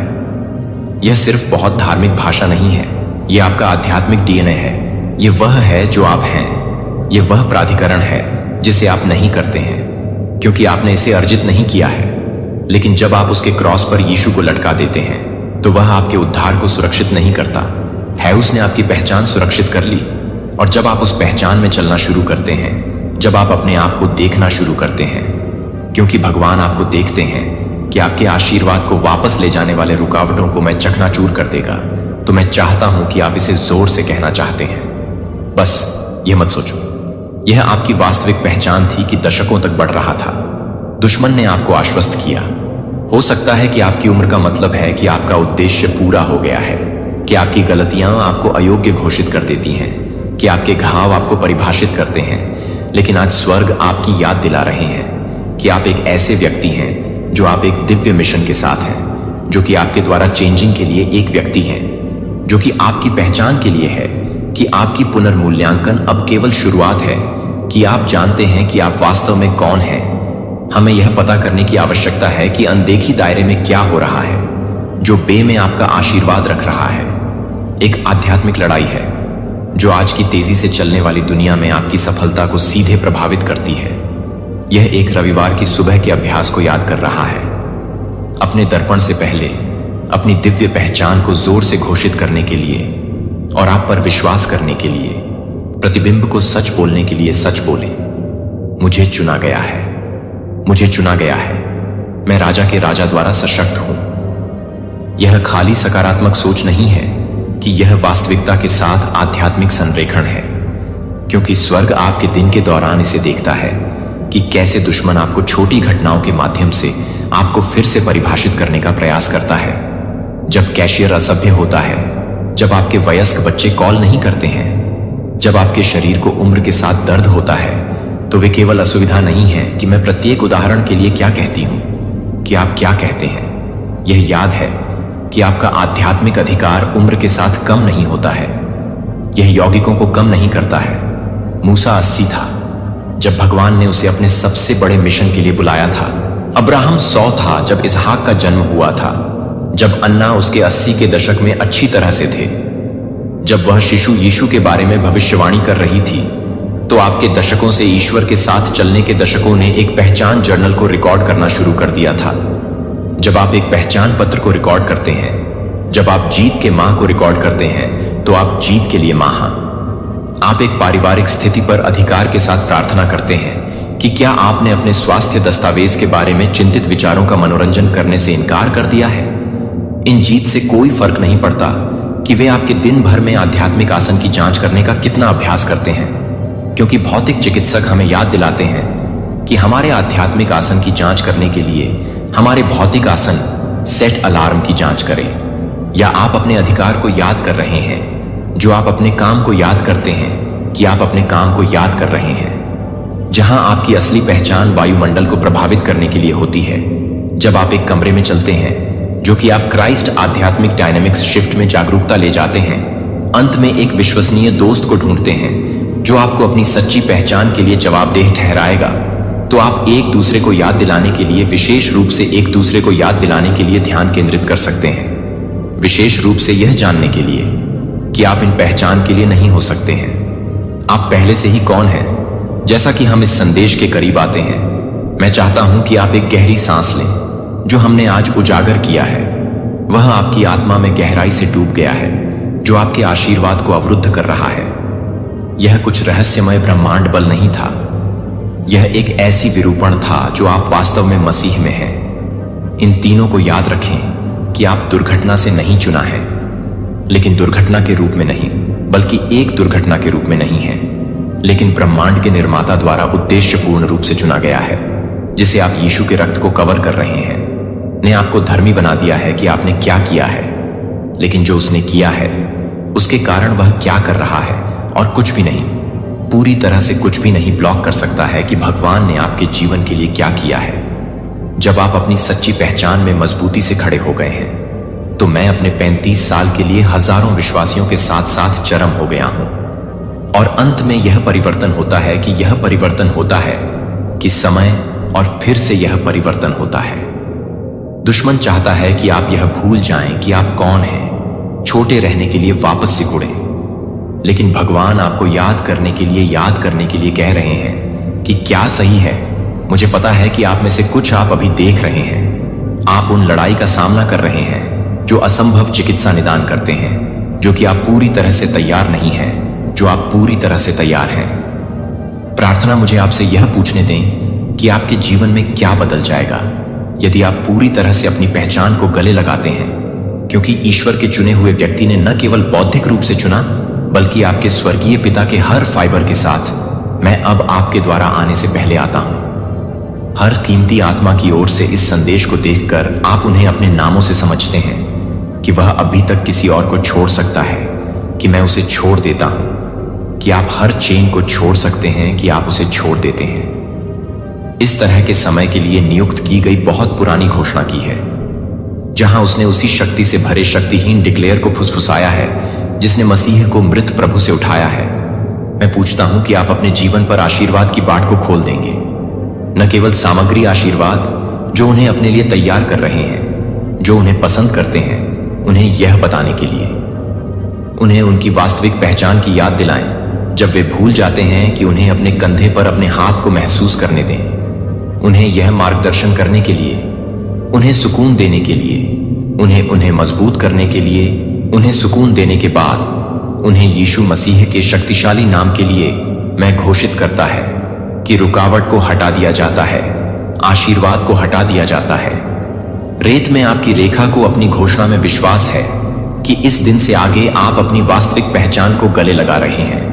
यह सिर्फ बहुत धार्मिक भाषा नहीं है, यह आपका आध्यात्मिक डीएनए है। यह वह है जो आप हैं, यह वह प्राधिकरण है जिसे आप नहीं करते हैं, क्योंकि आपने इसे अर्जित नहीं किया है। लेकिन जब आप उसके क्रॉस पर यीशु को लटका देते हैं, तो वह आपके उद्धार को सुरक्षित नहीं करता है, उसने आपकी पहचान सुरक्षित कर ली। और जब आप उस पहचान में चलना शुरू करते हैं, जब आप अपने आप को देखना शुरू करते हैं, क्योंकि भगवान आपको देखते हैं कि आपके आशीर्वाद को वापस ले जाने वाले रुकावटों को मैं चकनाचूर कर देगा, तो मैं चाहता हूं कि आप इसे जोर से कहना चाहते हैं। बस यह मत सोचो। यह आपकी वास्तविक पहचान थी कि दशकों तक बढ़ रहा था। दुश्मन ने आपको आश्वस्त किया। हो सकता है कि आपकी उम्र का मतलब है कि आपका उद्देश्य पूरा हो गया है, कि आपकी गलतियां आपको अयोग्य घोषित कर देती हैं, कि आपके घाव आपको परिभाषित करते हैं। लेकिन आज स्वर्ग आपकी याद दिला रहे हैं कि आप एक ऐसे व्यक्ति हैं जो आप एक दिव्य मिशन के साथ हैं, जो कि आपके द्वारा चेंजिंग के लिए एक व्यक्ति हैं, जो कि आपकी पहचान के लिए है, कि आपकी पुनर्मूल्यांकन अब केवल शुरुआत है, कि आप जानते हैं कि आप वास्तव में कौन हैं। हमें यह पता करने की आवश्यकता है कि अनदेखी दायरे में क्या हो रहा है, जो बे में आपका आशीर्वाद रख रहा है। एक आध्यात्मिक लड़ाई है जो आज की तेजी से चलने वाली दुनिया में आपकी सफलता को सीधे प्रभावित करती है। यह एक रविवार की सुबह के अभ्यास को याद कर रहा है। अपने दर्पण से पहले अपनी दिव्य पहचान को जोर से घोषित करने के लिए और आप पर विश्वास करने के लिए, प्रतिबिंब को सच बोलने के लिए सच बोलें। मुझे चुना गया है, मुझे चुना गया है, मैं राजा के राजा द्वारा सशक्त हूं। यह खाली सकारात्मक सोच नहीं है कि यह वास्तविकता के साथ आध्यात्मिक संरेखण है, क्योंकि स्वर्ग आपके दिन के दौरान इसे देखता है कि कैसे दुश्मन आपको छोटी घटनाओं के माध्यम से आपको फिर से परिभाषित करने का प्रयास करता है। जब कैशियर असभ्य होता है, जब आपके वयस्क बच्चे कॉल नहीं करते हैं, जब आपके शरीर को उम्र के साथ दर्द होता है, तो वे केवल असुविधा नहीं है कि मैं प्रत्येक उदाहरण के लिए क्या कहती हूं, कि आप क्या कहते हैं। यह याद है कि आपका आध्यात्मिक अधिकार उम्र के साथ कम नहीं होता है, यह यौगिकों को कम नहीं करता है। मूसा 80 था जब भगवान ने उसे अपने सबसे बड़े मिशन के लिए बुलाया था। अब्राहम 100 था जब इसहाक का जन्म हुआ था। जब अन्ना उसके 80 के दशक में अच्छी तरह से थे, जब वह शिशु यीशु के बारे में भविष्यवाणी कर रही थी, तो आपके दशकों से ईश्वर के साथ चलने के दशकों ने एक पहचान जर्नल को रिकॉर्ड करना शुरू कर दिया था। जब आप एक पहचान पत्र को रिकॉर्ड करते हैं, जब आप जीत के माह को रिकॉर्ड करते हैं, तो आप जीत के लिए माह। आप एक पारिवारिक स्थिति पर अधिकार के साथ प्रार्थना करते हैं कि क्या आपने अपने स्वास्थ्य दस्तावेज के बारे में चिंतित विचारों का मनोरंजन करने से इनकार कर दिया है। इन जीत से कोई फर्क नहीं पड़ता कि वे आपके दिन भर में आध्यात्मिक आसन की जांच करने का कितना अभ्यास करते हैं, क्योंकि भौतिक चिकित्सक हमें याद दिलाते हैं कि हमारे आध्यात्मिक आसन की जांच करने के लिए हमारे भौतिक आसन सेट अलार्म की जांच करें। या आप अपने अधिकार को याद कर रहे हैं, जो आप अपने काम को याद करते हैं कि आप अपने काम को याद कर रहे हैं। जहां आपकी असली पहचान वायुमंडल को प्रभावित करने के लिए होती है। जब आप एक कमरे में चलते हैं जो कि आप क्राइस्ट आध्यात्मिक डायनेमिक्स शिफ्ट में जागरूकता ले जाते हैं, अंत में एक विश्वसनीय दोस्त को ढूंढते हैं जो आपको अपनी सच्ची पहचान के लिए जवाबदेह ठहराएगा, तो आप एक दूसरे को याद दिलाने के लिए, विशेष रूप से एक दूसरे को याद दिलाने के लिए ध्यान केंद्रित कर सकते हैं, विशेष रूप से यह जानने के लिए कि आप इन पहचान के लिए नहीं हो सकते हैं। आप पहले से ही कौन हैं। जैसा कि हम इस संदेश के करीब आते हैं, मैं चाहता हूं कि आप एक गहरी सांस लें। जो हमने आज उजागर किया है वह आपकी आत्मा में गहराई से डूब गया है, जो आपके आशीर्वाद को अवरुद्ध कर रहा है। यह कुछ रहस्यमय ब्रह्मांड बल नहीं था, यह एक ऐसी विरूपण था जो आप वास्तव में मसीह में हैं। इन तीनों को याद रखें कि आप दुर्घटना से नहीं चुना है, लेकिन दुर्घटना के रूप में नहीं, बल्कि एक दुर्घटना के रूप में नहीं है, लेकिन ब्रह्मांड के निर्माता द्वारा उद्देश्यपूर्ण रूप से चुना गया है, जिसे आप यीशु के रक्त को कवर कर रहे हैं, ने आपको धर्मी बना दिया है कि आपने क्या किया है, लेकिन जो उसने किया है उसके कारण वह क्या कर रहा है, और कुछ भी नहीं, पूरी तरह से कुछ भी नहीं ब्लॉक कर सकता है कि भगवान ने आपके जीवन के लिए क्या किया है। जब आप अपनी सच्ची पहचान में मजबूती से खड़े हो गए हैं, तो मैं अपने 35 साल के लिए हजारों विश्वासियों के साथ साथ चरम हो गया हूं। और अंत में यह परिवर्तन होता है कि समय, और फिर से यह परिवर्तन होता है। दुश्मन चाहता है कि आप यह भूल जाएं कि आप कौन हैं, छोटे रहने के लिए वापस सिकुड़ें, लेकिन भगवान आपको याद करने के लिए कह रहे हैं कि क्या सही है। मुझे पता है कि आप में से कुछ आप अभी देख रहे हैं, आप उन लड़ाई का सामना कर रहे हैं जो असंभव चिकित्सा निदान करते हैं, जो कि आप पूरी तरह से तैयार नहीं हैं, जो आप पूरी तरह से तैयार हैं। प्रार्थना मुझे आपसे यह पूछने दें कि आपके जीवन में क्या बदल जाएगा यदि आप पूरी तरह से अपनी पहचान को गले लगाते हैं, क्योंकि ईश्वर के चुने हुए व्यक्ति ने न केवल बौद्धिक रूप से चुना, बल्कि आपके स्वर्गीय पिता के हर फाइबर के साथ, मैं अब आपके द्वारा आने से पहले आता हूं। हर कीमती आत्मा की ओर से इस संदेश को देखकर आप उन्हें अपने नामों से समझते हैं कि वह अभी तक किसी और को छोड़ सकता है, कि मैं उसे छोड़ देता हूं, कि आप हर चेन को छोड़ सकते हैं, कि आप उसे छोड़ देते हैं। इस तरह के समय के लिए नियुक्त की गई बहुत पुरानी घोषणा की है, जहां उसने उसी शक्ति से भरे शक्तिहीन डिक्लेयर को फुसफुसाया है जिसने मसीह को मृत प्रभु से उठाया है। मैं पूछता हूं कि आप अपने जीवन पर आशीर्वाद की बाट को खोल देंगे, न केवल सामग्री आशीर्वाद जो उन्हें अपने लिए तैयार कर रहे हैं, जो उन्हें पसंद करते हैं, उन्हें यह बताने के लिए, उन्हें उनकी वास्तविक पहचान की याद दिलाएं जब वे भूल जाते हैं कि उन्हें अपने कंधे पर अपने हाथ को महसूस करने दें, उन्हें यह मार्गदर्शन करने के लिए, उन्हें सुकून देने के लिए, उन्हें मजबूत करने के लिए, उन्हें सुकून देने के बाद उन्हें यीशु मसीह के शक्तिशाली नाम के लिए मैं घोषित करता है कि रुकावट को हटा दिया जाता है, आशीर्वाद को हटा दिया जाता है। रेत में आपकी रेखा को अपनी घोषणा में विश्वास है कि इस दिन से आगे आप अपनी वास्तविक पहचान को गले लगा रहे हैं।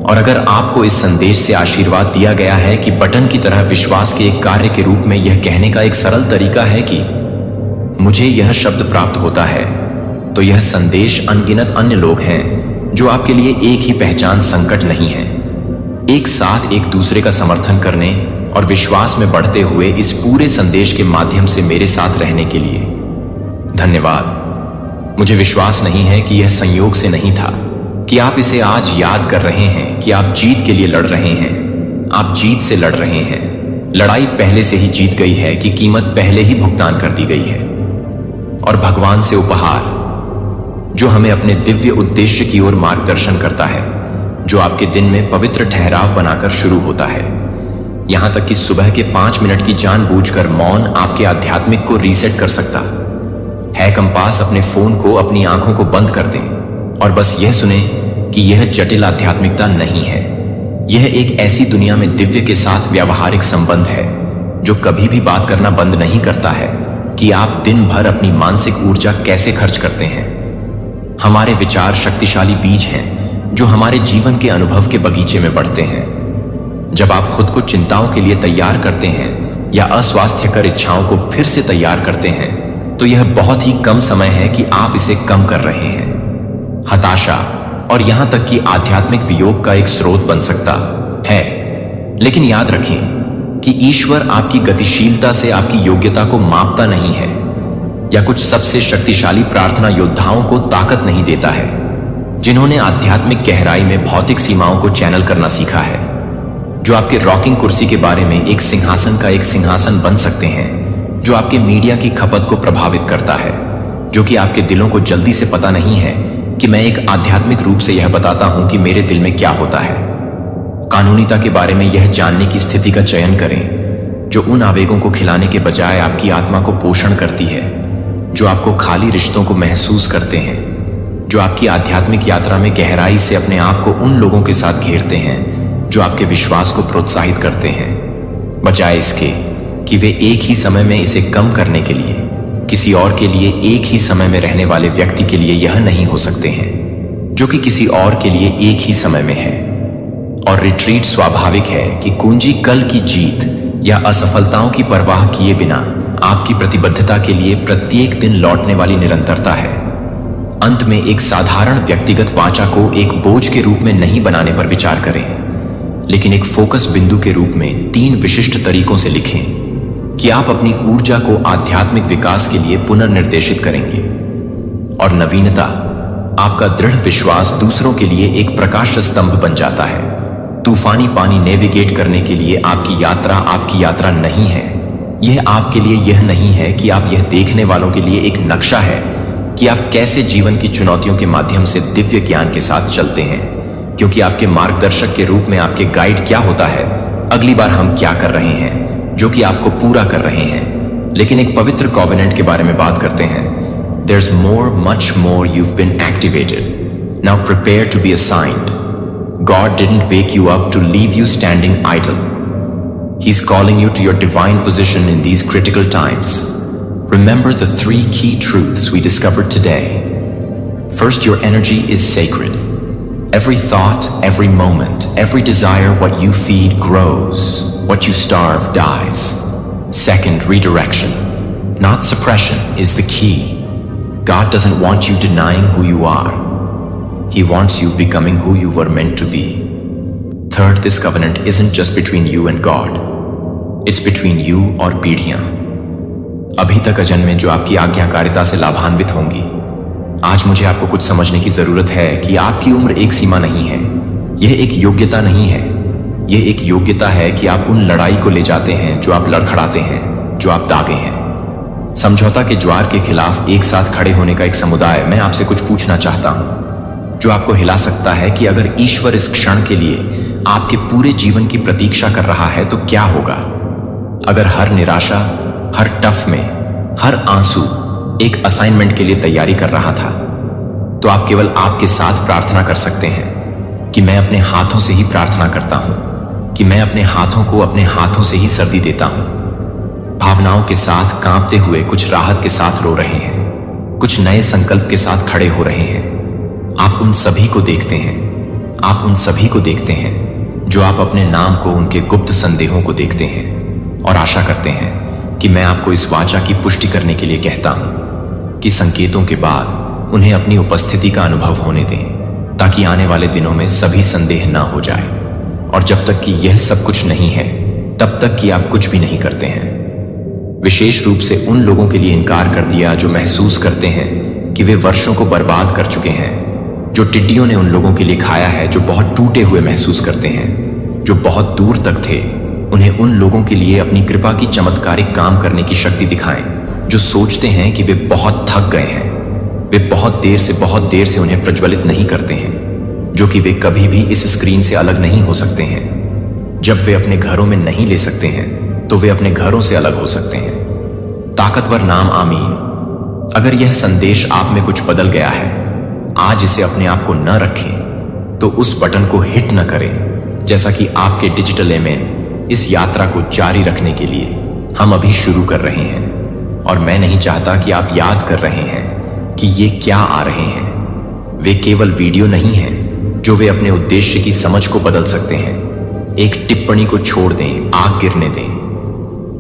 और अगर आपको इस संदेश से आशीर्वाद दिया गया है कि बटन की तरह विश्वास के एक कार्य के रूप में यह कहने का एक सरल तरीका है कि मुझे यह शब्द प्राप्त होता है, तो यह संदेश अनगिनत अन्य लोग हैं जो आपके लिए एक ही पहचान संकट नहीं है, एक साथ एक दूसरे का समर्थन करने और विश्वास में बढ़ते हुए इस पूरे संदेश के माध्यम से मेरे साथ रहने के लिए धन्यवाद। मुझे विश्वास नहीं है कि यह संयोग से नहीं था कि आप इसे आज याद कर रहे हैं कि आप जीत के लिए लड़ रहे हैं, आप जीत से लड़ रहे हैं। लड़ाई पहले से ही जीत गई है कि कीमत पहले ही भुगतान कर दी गई है। और भगवान से उपहार जो हमें अपने दिव्य उद्देश्य की ओर मार्गदर्शन करता है, जो आपके दिन में पवित्र ठहराव बनाकर शुरू होता है, यहां तक कि सुबह के 5 मिनट की जानबूझकर मौन आपके आध्यात्मिक को रीसेट कर सकता है। कंपास अपने फोन को, अपनी आंखों को बंद कर दें और बस यह सुने कि यह जटिल आध्यात्मिकता नहीं है। यह एक ऐसी दुनिया में दिव्य के साथ व्यावहारिक संबंध है जो कभी भी बात करना बंद नहीं करता है कि आप दिन भर अपनी मानसिक ऊर्जा कैसे खर्च करते हैं। हमारे विचार शक्तिशाली बीज हैं जो हमारे जीवन के अनुभव के बगीचे में बढ़ते हैं। जब आप खुद को चिंताओं के लिए तैयार करते हैं या अस्वास्थ्यकर इच्छाओं को फिर से तैयार करते हैं, तो यह बहुत ही कम समय है कि आप इसे कम कर रहे हैं। हताशा और यहां तक कि आध्यात्मिक वियोग का एक स्रोत बन सकता है। लेकिन याद रखें कि ईश्वर आपकी गतिशीलता से आपकी योग्यता को मापता नहीं है। या कुछ सबसे शक्तिशाली प्रार्थना योद्धाओं को ताकत नहीं देता है, जिन्होंने आध्यात्मिक गहराई में भौतिक सीमाओं को चैनल करना सीखा है, जो आपके रॉकिंग कुर्सी के बारे में एक सिंहासन का एक सिंहासन बन सकते हैं, जो आपके मीडिया की खपत को प्रभावित करता है, जो कि आपके दिलों को जल्दी से पता नहीं है कि मैं एक आध्यात्मिक रूप से यह बताता हूं कि मेरे दिल में क्या होता है। कानूनीता के बारे में यह जानने की स्थिति का चयन करें जो उन आवेगों को खिलाने के बजाय आपकी आत्मा को पोषण करती है, जो आपको खाली रिश्तों को महसूस करते हैं, जो आपकी आध्यात्मिक यात्रा में गहराई से अपने आप को उन लोगों के साथ घेरते हैं जो आपके विश्वास को प्रोत्साहित करते हैं, बजाय इसके कि वे एक ही समय में इसे कम करने के लिए किसी और के लिए एक ही समय में रहने वाले व्यक्ति के लिए यह नहीं हो सकते हैं जो कि किसी और के लिए एक ही समय में है। और रिट्रीट स्वाभाविक है कि कुंजी कल की जीत या असफलताओं की परवाह किए बिना आपकी प्रतिबद्धता के लिए प्रत्येक दिन लौटने वाली निरंतरता है। अंत में एक साधारण व्यक्तिगत वाचा को एक बोझ के रूप में नहीं बनाने पर विचार करें, लेकिन एक फोकस बिंदु के रूप में 3 विशिष्ट तरीकों से लिखें कि आप अपनी ऊर्जा को आध्यात्मिक विकास के लिए पुनर्निर्देशित करेंगे। और नवीनता, आपका दृढ़ विश्वास दूसरों के लिए एक प्रकाश स्तंभ बन जाता है। तूफानी पानी नेविगेट करने के लिए आपकी यात्रा नहीं है। यह आपके लिए यह नहीं है कि आप यह देखने वालों के लिए एक नक्शा है कि आप कैसे जीवन की चुनौतियों के माध्यम से दिव्य ज्ञान के साथ चलते हैं, क्योंकि आपके मार्गदर्शक के रूप में आपके गाइड क्या होता है, अगली बार हम क्या कर रहे हैं जो कि आपको पूरा कर रहे हैं। लेकिन एक पवित्र कॉवेनेंट के बारे में बात करते हैं। There's more, much more you've been activated. Now prepare to be assigned. God didn't wake you up to leave you standing idle. He's calling you to your divine position in these critical times. Remember the 3 key truths we discovered today. First, your energy is sacred. Every thought, every moment, every desire, what you feed grows. What you starve dies. Second, redirection, not suppression, is the key. God doesn't want you denying who you are. He wants you becoming who you were meant to be. Third, this covenant isn't just between you and God. It's between you और पीढ़ियां। अभी तक अजन्मे जो आपकी आज्ञाकारिता से लाभान्वित होंगी। आज मुझे आपको कुछ समझने की जरूरत है कि आपकी उम्र एक सीमा नहीं है। यह एक योग्यता नहीं है। यह एक योग्यता है कि आप उन लड़ाई को ले जाते हैं जो आप लड़खड़ाते हैं, जो आप दागे हैं। समझौता के ज्वार के खिलाफ एक साथ खड़े होने का एक समुदाय, मैं आपसे कुछ पूछना चाहता हूं जो आपको हिला सकता है कि अगर ईश्वर इस क्षण के लिए आपके पूरे जीवन की प्रतीक्षा कर रहा है तो क्या होगा। अगर हर निराशा, हर टफ में, हर आंसू एक असाइनमेंट के लिए तैयारी कर रहा था, तो आप केवल आपके साथ प्रार्थना कर सकते हैं कि मैं अपने हाथों से ही प्रार्थना करता हूं, कि मैं अपने हाथों को अपने हाथों से ही सर्दी देता हूं। भावनाओं के साथ कांपते हुए कुछ राहत के साथ रो रहे हैं, कुछ नए संकल्प के साथ खड़े हो रहे हैं। आप उन सभी को देखते हैं, आप उन सभी को देखते हैं जो आप अपने नाम को, उनके गुप्त संदेहों को देखते हैं और आशा करते हैं कि मैं आपको इस वाचा की पुष्टि करने के लिए कहता हूं कि संकेतों के बाद उन्हें अपनी उपस्थिति का अनुभव होने दें, ताकि आने वाले दिनों में सभी संदेह ना हो जाए। और जब तक कि यह सब कुछ नहीं है, तब तक कि आप कुछ भी नहीं करते हैं। विशेष रूप से उन लोगों के लिए इनकार कर दिया जो महसूस करते हैं कि वे वर्षों को बर्बाद कर चुके हैं, जो टिड्डियों ने उन लोगों के लिए खाया है, जो बहुत टूटे हुए महसूस करते हैं, जो बहुत दूर तक थे। उन्हें उन लोगों के लिए अपनी कृपा की चमत्कारिक काम करने की शक्ति दिखाएं जो सोचते हैं कि वे बहुत थक गए हैं, वे बहुत देर से उन्हें प्रज्वलित नहीं करते हैं, जो कि वे कभी भी इस स्क्रीन से अलग नहीं हो सकते हैं। जब वे अपने घरों में नहीं ले सकते हैं तो वे अपने घरों से अलग हो सकते हैं। ताकतवर नाम आमीन। अगर यह संदेश आप में कुछ बदल गया है, आज इसे अपने आप को न रखें तो उस बटन को हिट न करें, जैसा कि आपके डिजिटल एमेन इस यात्रा को जारी रखने के लिए हम अभी शुरू कर रहे हैं। और मैं नहीं चाहता कि आप याद कर रहे हैं कि ये क्या आ रहे हैं। वे केवल वीडियो नहीं हैं जो वे अपने उद्देश्य की समझ को बदल सकते हैं। एक टिप्पणी को छोड़ दें, आग गिरने दें।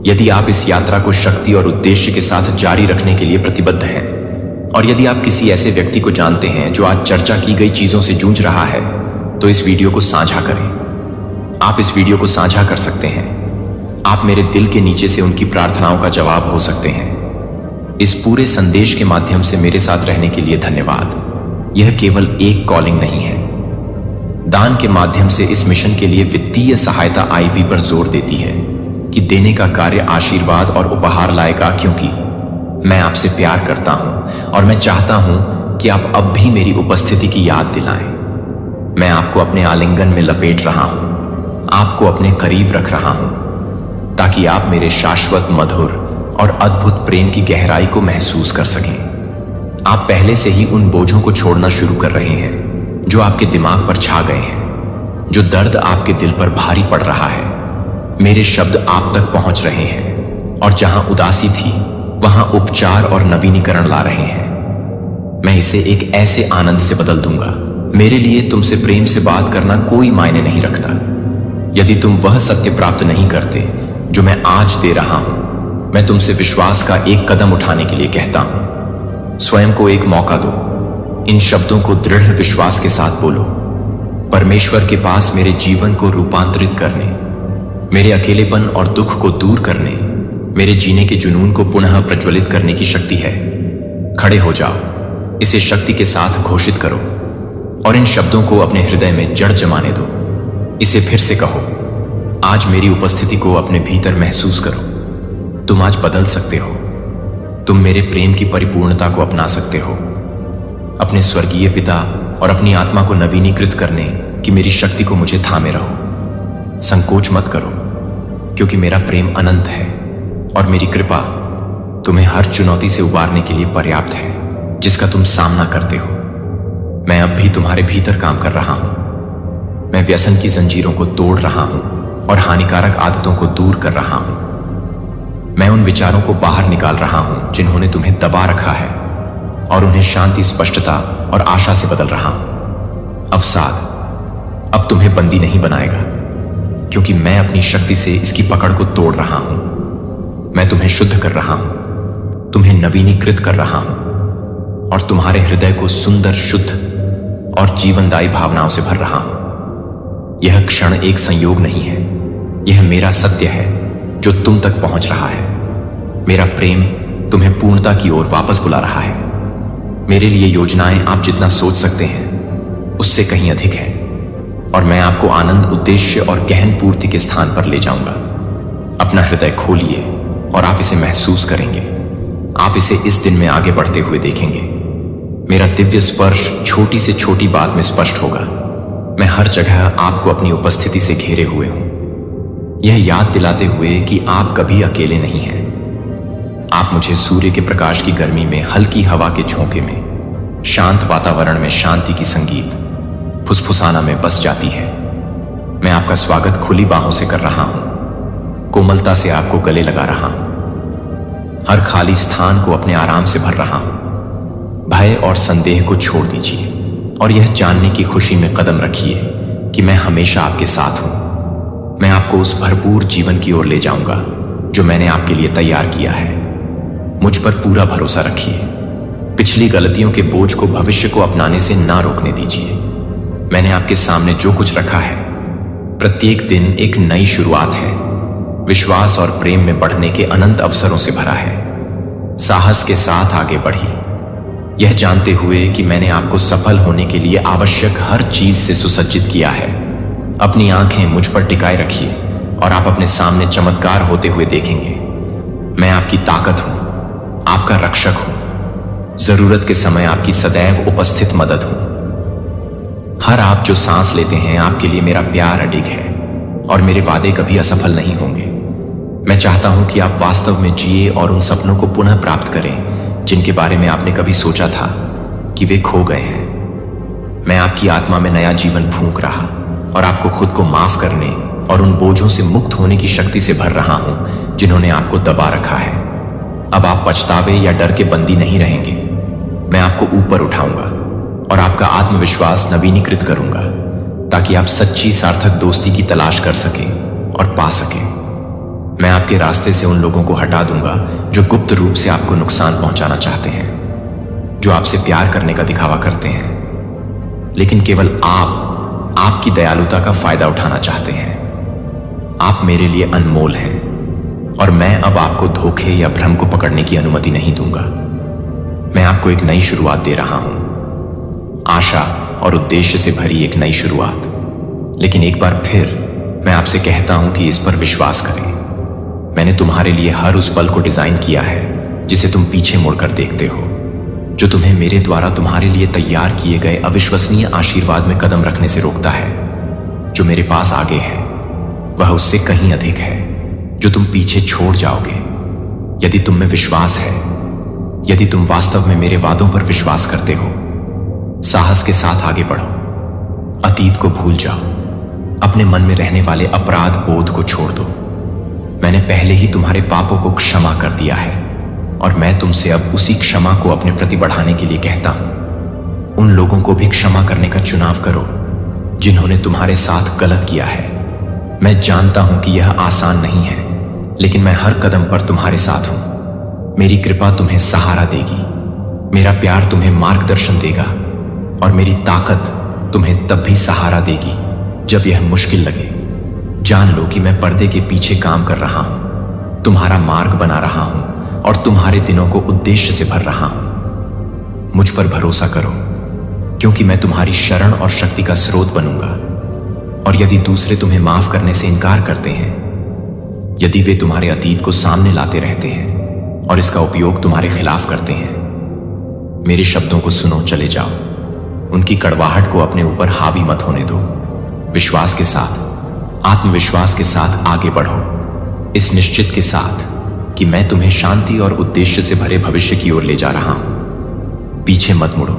यदि आप इस यात्रा को शक्ति और उद्देश्य के साथ जारी रखने के लिए प्रतिबद्ध हैं, और यदि आप किसी ऐसे व्यक्ति को जानते हैं जो आज चर्चा की गई चीजों से जूझ रहा है, तो इस वीडियो को साझा करें। आप इस वीडियो को साझा कर सकते हैं। आप मेरे दिल के नीचे से उनकी प्रार्थनाओं का जवाब हो सकते हैं। इस पूरे संदेश के माध्यम से मेरे साथ रहने के लिए धन्यवाद। यह केवल एक कॉलिंग नहीं है। दान के माध्यम से इस मिशन के लिए वित्तीय सहायता आईपी पर जोर देती है कि देने का कार्य आशीर्वाद और उपहार लाएगा, क्योंकि मैं आपसे प्यार करता हूं और मैं चाहता हूं कि आप अब भी मेरी उपस्थिति की याद दिलाएं। मैं आपको अपने आलिंगन में लपेट रहा हूं, आपको अपने करीब रख रहा हूं, ताकि आप मेरे शाश्वत, मधुर और अद्भुत प्रेम की गहराई को महसूस कर सकें। आप पहले से ही उन बोझों को छोड़ना शुरू कर रहे हैं जो आपके दिमाग पर छा गए हैं, जो दर्द आपके दिल पर भारी पड़ रहा है। मेरे शब्द आप तक पहुंच रहे हैं और जहां उदासी थी वहां उपचार और नवीनीकरण ला रहे हैं। मैं इसे एक ऐसे आनंद से बदल दूंगा। मेरे लिए तुमसे प्रेम से बात करना कोई मायने नहीं रखता यदि तुम वह सत्य प्राप्त नहीं करते जो मैं आज दे रहा हूं। मैं तुमसे विश्वास का एक कदम उठाने के लिए कहता हूं। स्वयं को एक मौका दो। इन शब्दों को दृढ़ विश्वास के साथ बोलो। परमेश्वर के पास मेरे जीवन को रूपांतरित करने, मेरे अकेलेपन और दुख को दूर करने, मेरे जीने के जुनून को पुनः प्रज्वलित करने की शक्ति है। खड़े हो जाओ, इसे शक्ति के साथ घोषित करो और इन शब्दों को अपने हृदय में जड़ जमाने दो। इसे फिर से कहो। आज मेरी उपस्थिति को अपने भीतर महसूस करो। तुम आज बदल सकते हो। तुम मेरे प्रेम की परिपूर्णता को अपना सकते हो। अपने स्वर्गीय पिता और अपनी आत्मा को नवीनीकृत करने की मेरी शक्ति को मुझे थामे रहो। संकोच मत करो, क्योंकि मेरा प्रेम अनंत है और मेरी कृपा तुम्हें हर चुनौती से उबारने के लिए पर्याप्त है जिसका तुम सामना करते हो। मैं अब भी तुम्हारे भीतर काम कर रहा हूं। मैं व्यसन की जंजीरों को तोड़ रहा हूं और हानिकारक आदतों को दूर कर रहा हूं। मैं उन विचारों को बाहर निकाल रहा हूं जिन्होंने तुम्हें दबा रखा है और उन्हें शांति, स्पष्टता और आशा से बदल रहा हूं। अवसाद अब तुम्हें बंदी नहीं बनाएगा, क्योंकि मैं अपनी शक्ति से इसकी पकड़ को तोड़ रहा हूं। मैं तुम्हें शुद्ध कर रहा हूं, तुम्हें नवीनीकृत कर रहा हूं और तुम्हारे हृदय को सुंदर, शुद्ध और जीवनदायी भावनाओं से भर रहा हूं। यह क्षण एक संयोग नहीं है, यह मेरा सत्य है जो तुम तक पहुंच रहा है। मेरा प्रेम तुम्हें पूर्णता की ओर वापस बुला रहा है। मेरे लिए योजनाएं आप जितना सोच सकते हैं उससे कहीं अधिक है और मैं आपको आनंद, उद्देश्य और गहन पूर्ति के स्थान पर ले जाऊंगा। अपना हृदय खोलिए और आप इसे महसूस करेंगे। आप इसे इस दिन में आगे बढ़ते हुए देखेंगे। मेरा दिव्य स्पर्श छोटी से छोटी बात में स्पष्ट होगा। मैं हर जगह आपको अपनी उपस्थिति से घेरे हुए हूं, यह याद दिलाते हुए कि आप कभी अकेले नहीं हैं। आप मुझे सूर्य के प्रकाश की गर्मी में, हल्की हवा के झोंके में, शांत वातावरण में शांति की संगीत फुसफुसाना में बस जाती है। मैं आपका स्वागत खुली बाहों से कर रहा हूं, कोमलता से आपको गले लगा रहा हूं, हर खाली स्थान को अपने आराम से भर रहा हूं। भय और संदेह को छोड़ दीजिए और यह जानने की खुशी में कदम रखिए कि मैं हमेशा आपके साथ हूं। मैं आपको उस भरपूर जीवन की ओर ले जाऊंगा जो मैंने आपके लिए तैयार किया है। मुझ पर पूरा भरोसा रखिए। पिछली गलतियों के बोझ को भविष्य को अपनाने से ना रोकने दीजिए। मैंने आपके सामने जो कुछ रखा है, प्रत्येक दिन एक नई शुरुआत है। विश्वास और प्रेम में बढ़ने के अनंत अवसरों से भरा है। साहस के साथ आगे बढ़िए, यह जानते हुए कि मैंने आपको सफल होने के लिए आवश्यक हर चीज से सुसज्जित किया है। अपनी आंखें मुझ पर टिकाए रखिए और आप अपने सामने चमत्कार होते हुए देखेंगे। मैं आपकी ताकत हूं, आपका रक्षक हूं, जरूरत के समय आपकी सदैव उपस्थित मदद हूं। हर आप जो सांस लेते हैं, आपके लिए मेरा प्यार अडिग है और मेरे वादे कभी असफल नहीं होंगे। मैं चाहता हूं कि आप वास्तव में जिए और उन सपनों को पुनः प्राप्त करें जिनके बारे में आपने कभी सोचा था कि वे खो गए हैं। मैं आपकी आत्मा में नया जीवन फूंक रहा और आपको खुद को माफ करने और उन बोझों से मुक्त होने की शक्ति से भर रहा हूं जिन्होंने आपको दबा रखा है। अब आप पछतावे या डर के बंदी नहीं रहेंगे। मैं आपको ऊपर उठाऊंगा और आपका आत्मविश्वास नवीनीकृत करूंगा ताकि आप सच्ची, सार्थक दोस्ती की तलाश कर सकें और पा सकें। मैं आपके रास्ते से उन लोगों को हटा दूंगा जो गुप्त रूप से आपको नुकसान पहुंचाना चाहते हैं, जो आपसे प्यार करने का दिखावा करते हैं, लेकिन केवल आपकी दयालुता का फायदा उठाना चाहते हैं। आप मेरे लिए अनमोल हैं और मैं अब आपको धोखे या भ्रम को पकड़ने की अनुमति नहीं दूंगा। मैं आपको एक नई शुरुआत दे रहा हूं, आशा और उद्देश्य से भरी एक नई शुरुआत। लेकिन एक बार फिर मैं आपसे कहता हूं कि इस पर विश्वास करें। मैंने तुम्हारे लिए हर उस पल को डिजाइन किया है जिसे तुम पीछे मुड़कर देखते हो, जो तुम्हें मेरे द्वारा तुम्हारे लिए तैयार किए गए अविश्वसनीय आशीर्वाद में कदम रखने से रोकता है। जो मेरे पास आगे है वह उससे कहीं अधिक है जो तुम पीछे छोड़ जाओगे। यदि तुम में विश्वास है, यदि तुम वास्तव में मेरे वादों पर विश्वास करते हो, साहस के साथ आगे बढ़ो। अतीत को भूल जाओ, अपने मन में रहने वाले अपराध बोध को छोड़ दो। मैंने पहले ही तुम्हारे पापों को क्षमा कर दिया है और मैं तुमसे अब उसी क्षमा को अपने प्रति बढ़ाने के लिए कहता हूं। उन लोगों को भी क्षमा करने का चुनाव करो जिन्होंने तुम्हारे साथ गलत किया है। मैं जानता हूं कि यह आसान नहीं है, लेकिन मैं हर कदम पर तुम्हारे साथ हूं। मेरी कृपा तुम्हें सहारा देगी, मेरा प्यार तुम्हें मार्गदर्शन देगा और मेरी ताकत तुम्हें तब भी सहारा देगी जब यह मुश्किल लगे। जान लो कि मैं पर्दे के पीछे काम कर रहा हूं, तुम्हारा मार्ग बना रहा हूं और तुम्हारे दिनों को उद्देश्य से भर रहा हूं। मुझ पर भरोसा करो, क्योंकि मैं तुम्हारी शरण और शक्ति का स्रोत बनूंगा। और यदि दूसरे तुम्हें माफ करने से इनकार करते हैं, यदि वे तुम्हारे अतीत को सामने लाते रहते हैं और इसका उपयोग तुम्हारे खिलाफ करते हैं, मेरे शब्दों को सुनो, चले जाओ। उनकी कड़वाहट को अपने ऊपर हावी मत होने दो। विश्वास के साथ, आत्मविश्वास के साथ आगे बढ़ो, इस निश्चित के साथ कि मैं तुम्हें शांति और उद्देश्य से भरे भविष्य की ओर ले जा रहा हूं। पीछे मत मुड़ो,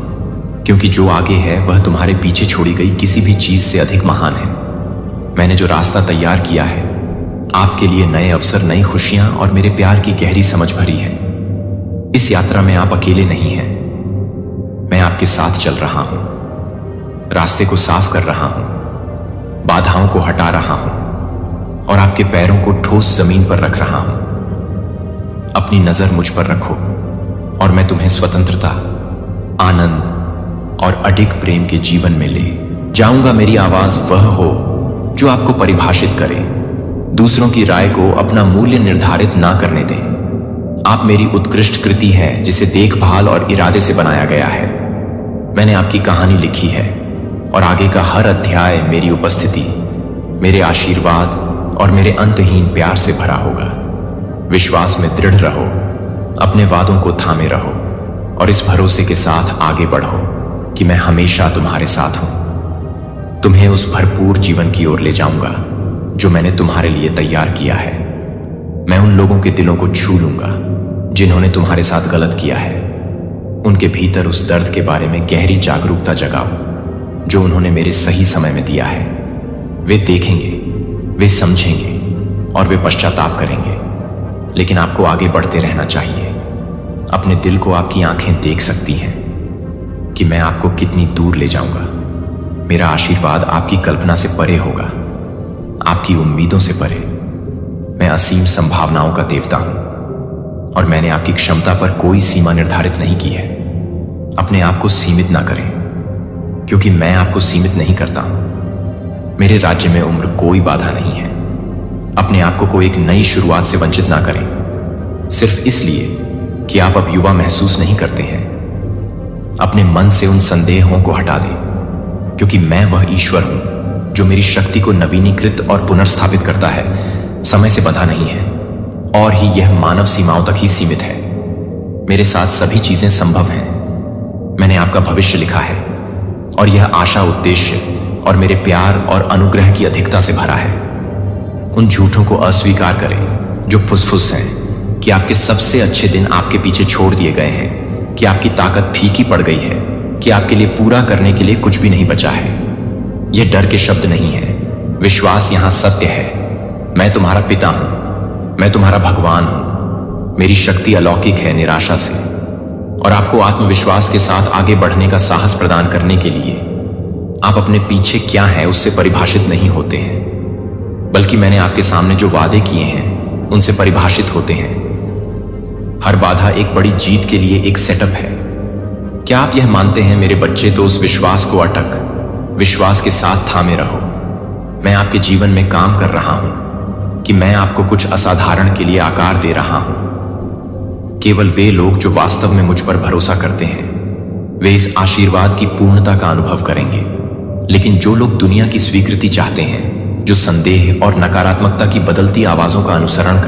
क्योंकि जो आगे है वह तुम्हारे पीछे छोड़ी गई किसी भी चीज से अधिक महान है। मैंने जो रास्ता तैयार किया है आपके लिए नए अवसर, नई खुशियां और मेरे प्यार की गहरी समझ भरी है। इस यात्रा में आप अकेले नहीं हैं, मैं आपके साथ चल रहा हूं, रास्ते को साफ कर रहा हूं, बाधाओं को हटा रहा हूं और आपके पैरों को ठोस जमीन पर रख रहा हूं। अपनी नजर मुझ पर रखो और मैं तुम्हें स्वतंत्रता, आनंद और अडिग प्रेम के जीवन में ले जाऊंगा। मेरी आवाज वह हो जो आपको परिभाषित करे, दूसरों की राय को अपना मूल्य निर्धारित ना करने दें। आप मेरी उत्कृष्ट कृति है जिसे देखभाल और इरादे से बनाया गया है। मैंने आपकी कहानी लिखी है और आगे का हर अध्याय मेरी उपस्थिति, मेरे आशीर्वाद और मेरे अंतहीन प्यार से भरा होगा। विश्वास में दृढ़ रहो, अपने वादों को थामे रहो और इस भरोसे के साथ आगे बढ़ो कि मैं हमेशा तुम्हारे साथ हूं। तुम्हें उस भरपूर जीवन की ओर ले जाऊंगा जो मैंने तुम्हारे लिए तैयार किया है। मैं उन लोगों के दिलों को छू लूंगा जिन्होंने तुम्हारे साथ गलत किया है। उनके भीतर उस दर्द के बारे में गहरी जागरूकता जगाओ जो उन्होंने मेरे सही समय में दिया है। वे देखेंगे, वे समझेंगे और वे पश्चाताप करेंगे, लेकिन आपको आगे बढ़ते रहना चाहिए। अपने दिल को आपकी आंखें देख सकती हैं कि मैं आपको कितनी दूर ले जाऊंगा। मेरा आशीर्वाद आपकी कल्पना से परे होगा, आपकी उम्मीदों से परे। मैं असीम संभावनाओं का देवता हूं और मैंने आपकी क्षमता पर कोई सीमा निर्धारित नहीं की है। अपने आप को सीमित ना करें, क्योंकि मैं आपको सीमित नहीं करता हूं। मेरे राज्य में उम्र कोई बाधा नहीं है। अपने आप को एक नई शुरुआत से वंचित ना करें सिर्फ इसलिए कि आप अब युवा महसूस नहीं करते हैं। अपने मन से उन संदेहों को हटा दें, क्योंकि मैं वह ईश्वर हूं जो मेरी शक्ति को नवीनीकृत और पुनर्स्थापित करता है। समय से बंधा नहीं है और ही यह मानव सीमाओं तक ही सीमित है। मेरे साथ सभी चीजें संभव हैं। मैंने आपका भविष्य लिखा है और यह आशा, उद्देश्य और मेरे प्यार और अनुग्रह की अधिकता से भरा है। उन झूठों को अस्वीकार करें जो फुसफुस हैं कि आपके सबसे अच्छे दिन आपके पीछे छोड़ दिए गए हैं, कि आपकी ताकत फीकी पड़ गई है, कि आपके लिए पूरा करने के लिए कुछ भी नहीं बचा है। यह डर के शब्द नहीं है, विश्वास यहां सत्य है। मैं तुम्हारा पिता हूं, मैं तुम्हारा भगवान हूं। मेरी शक्ति अलौकिक है निराशा से और आपको आत्मविश्वास के साथ आगे बढ़ने का साहस प्रदान करने के लिए। आप अपने पीछे क्या है उससे परिभाषित नहीं होते हैं, बल्कि मैंने आपके सामने जो वादे किए हैं उनसे परिभाषित होते हैं। हर बाधा एक बड़ी जीत के लिए एक सेटअप है। क्या आप यह मानते हैं मेरे बच्चे? तो उस विश्वास को विश्वास के साथ थामे रहो। मैं आपके जीवन में काम कर रहा हूं कि मैं आपको कुछ असाधारण के लिए आकार दे रहा हूं। केवल वे लोग जो वास्तव में मुझ पर भरोसा करते हैं वे इस आशीर्वाद की पूर्णता का अनुभव करेंगे। लेकिन जो लोग दुनिया की स्वीकृति चाहते हैं, जो संदेह और नकारात्मकता की बदलती आवाजों का अनुसरण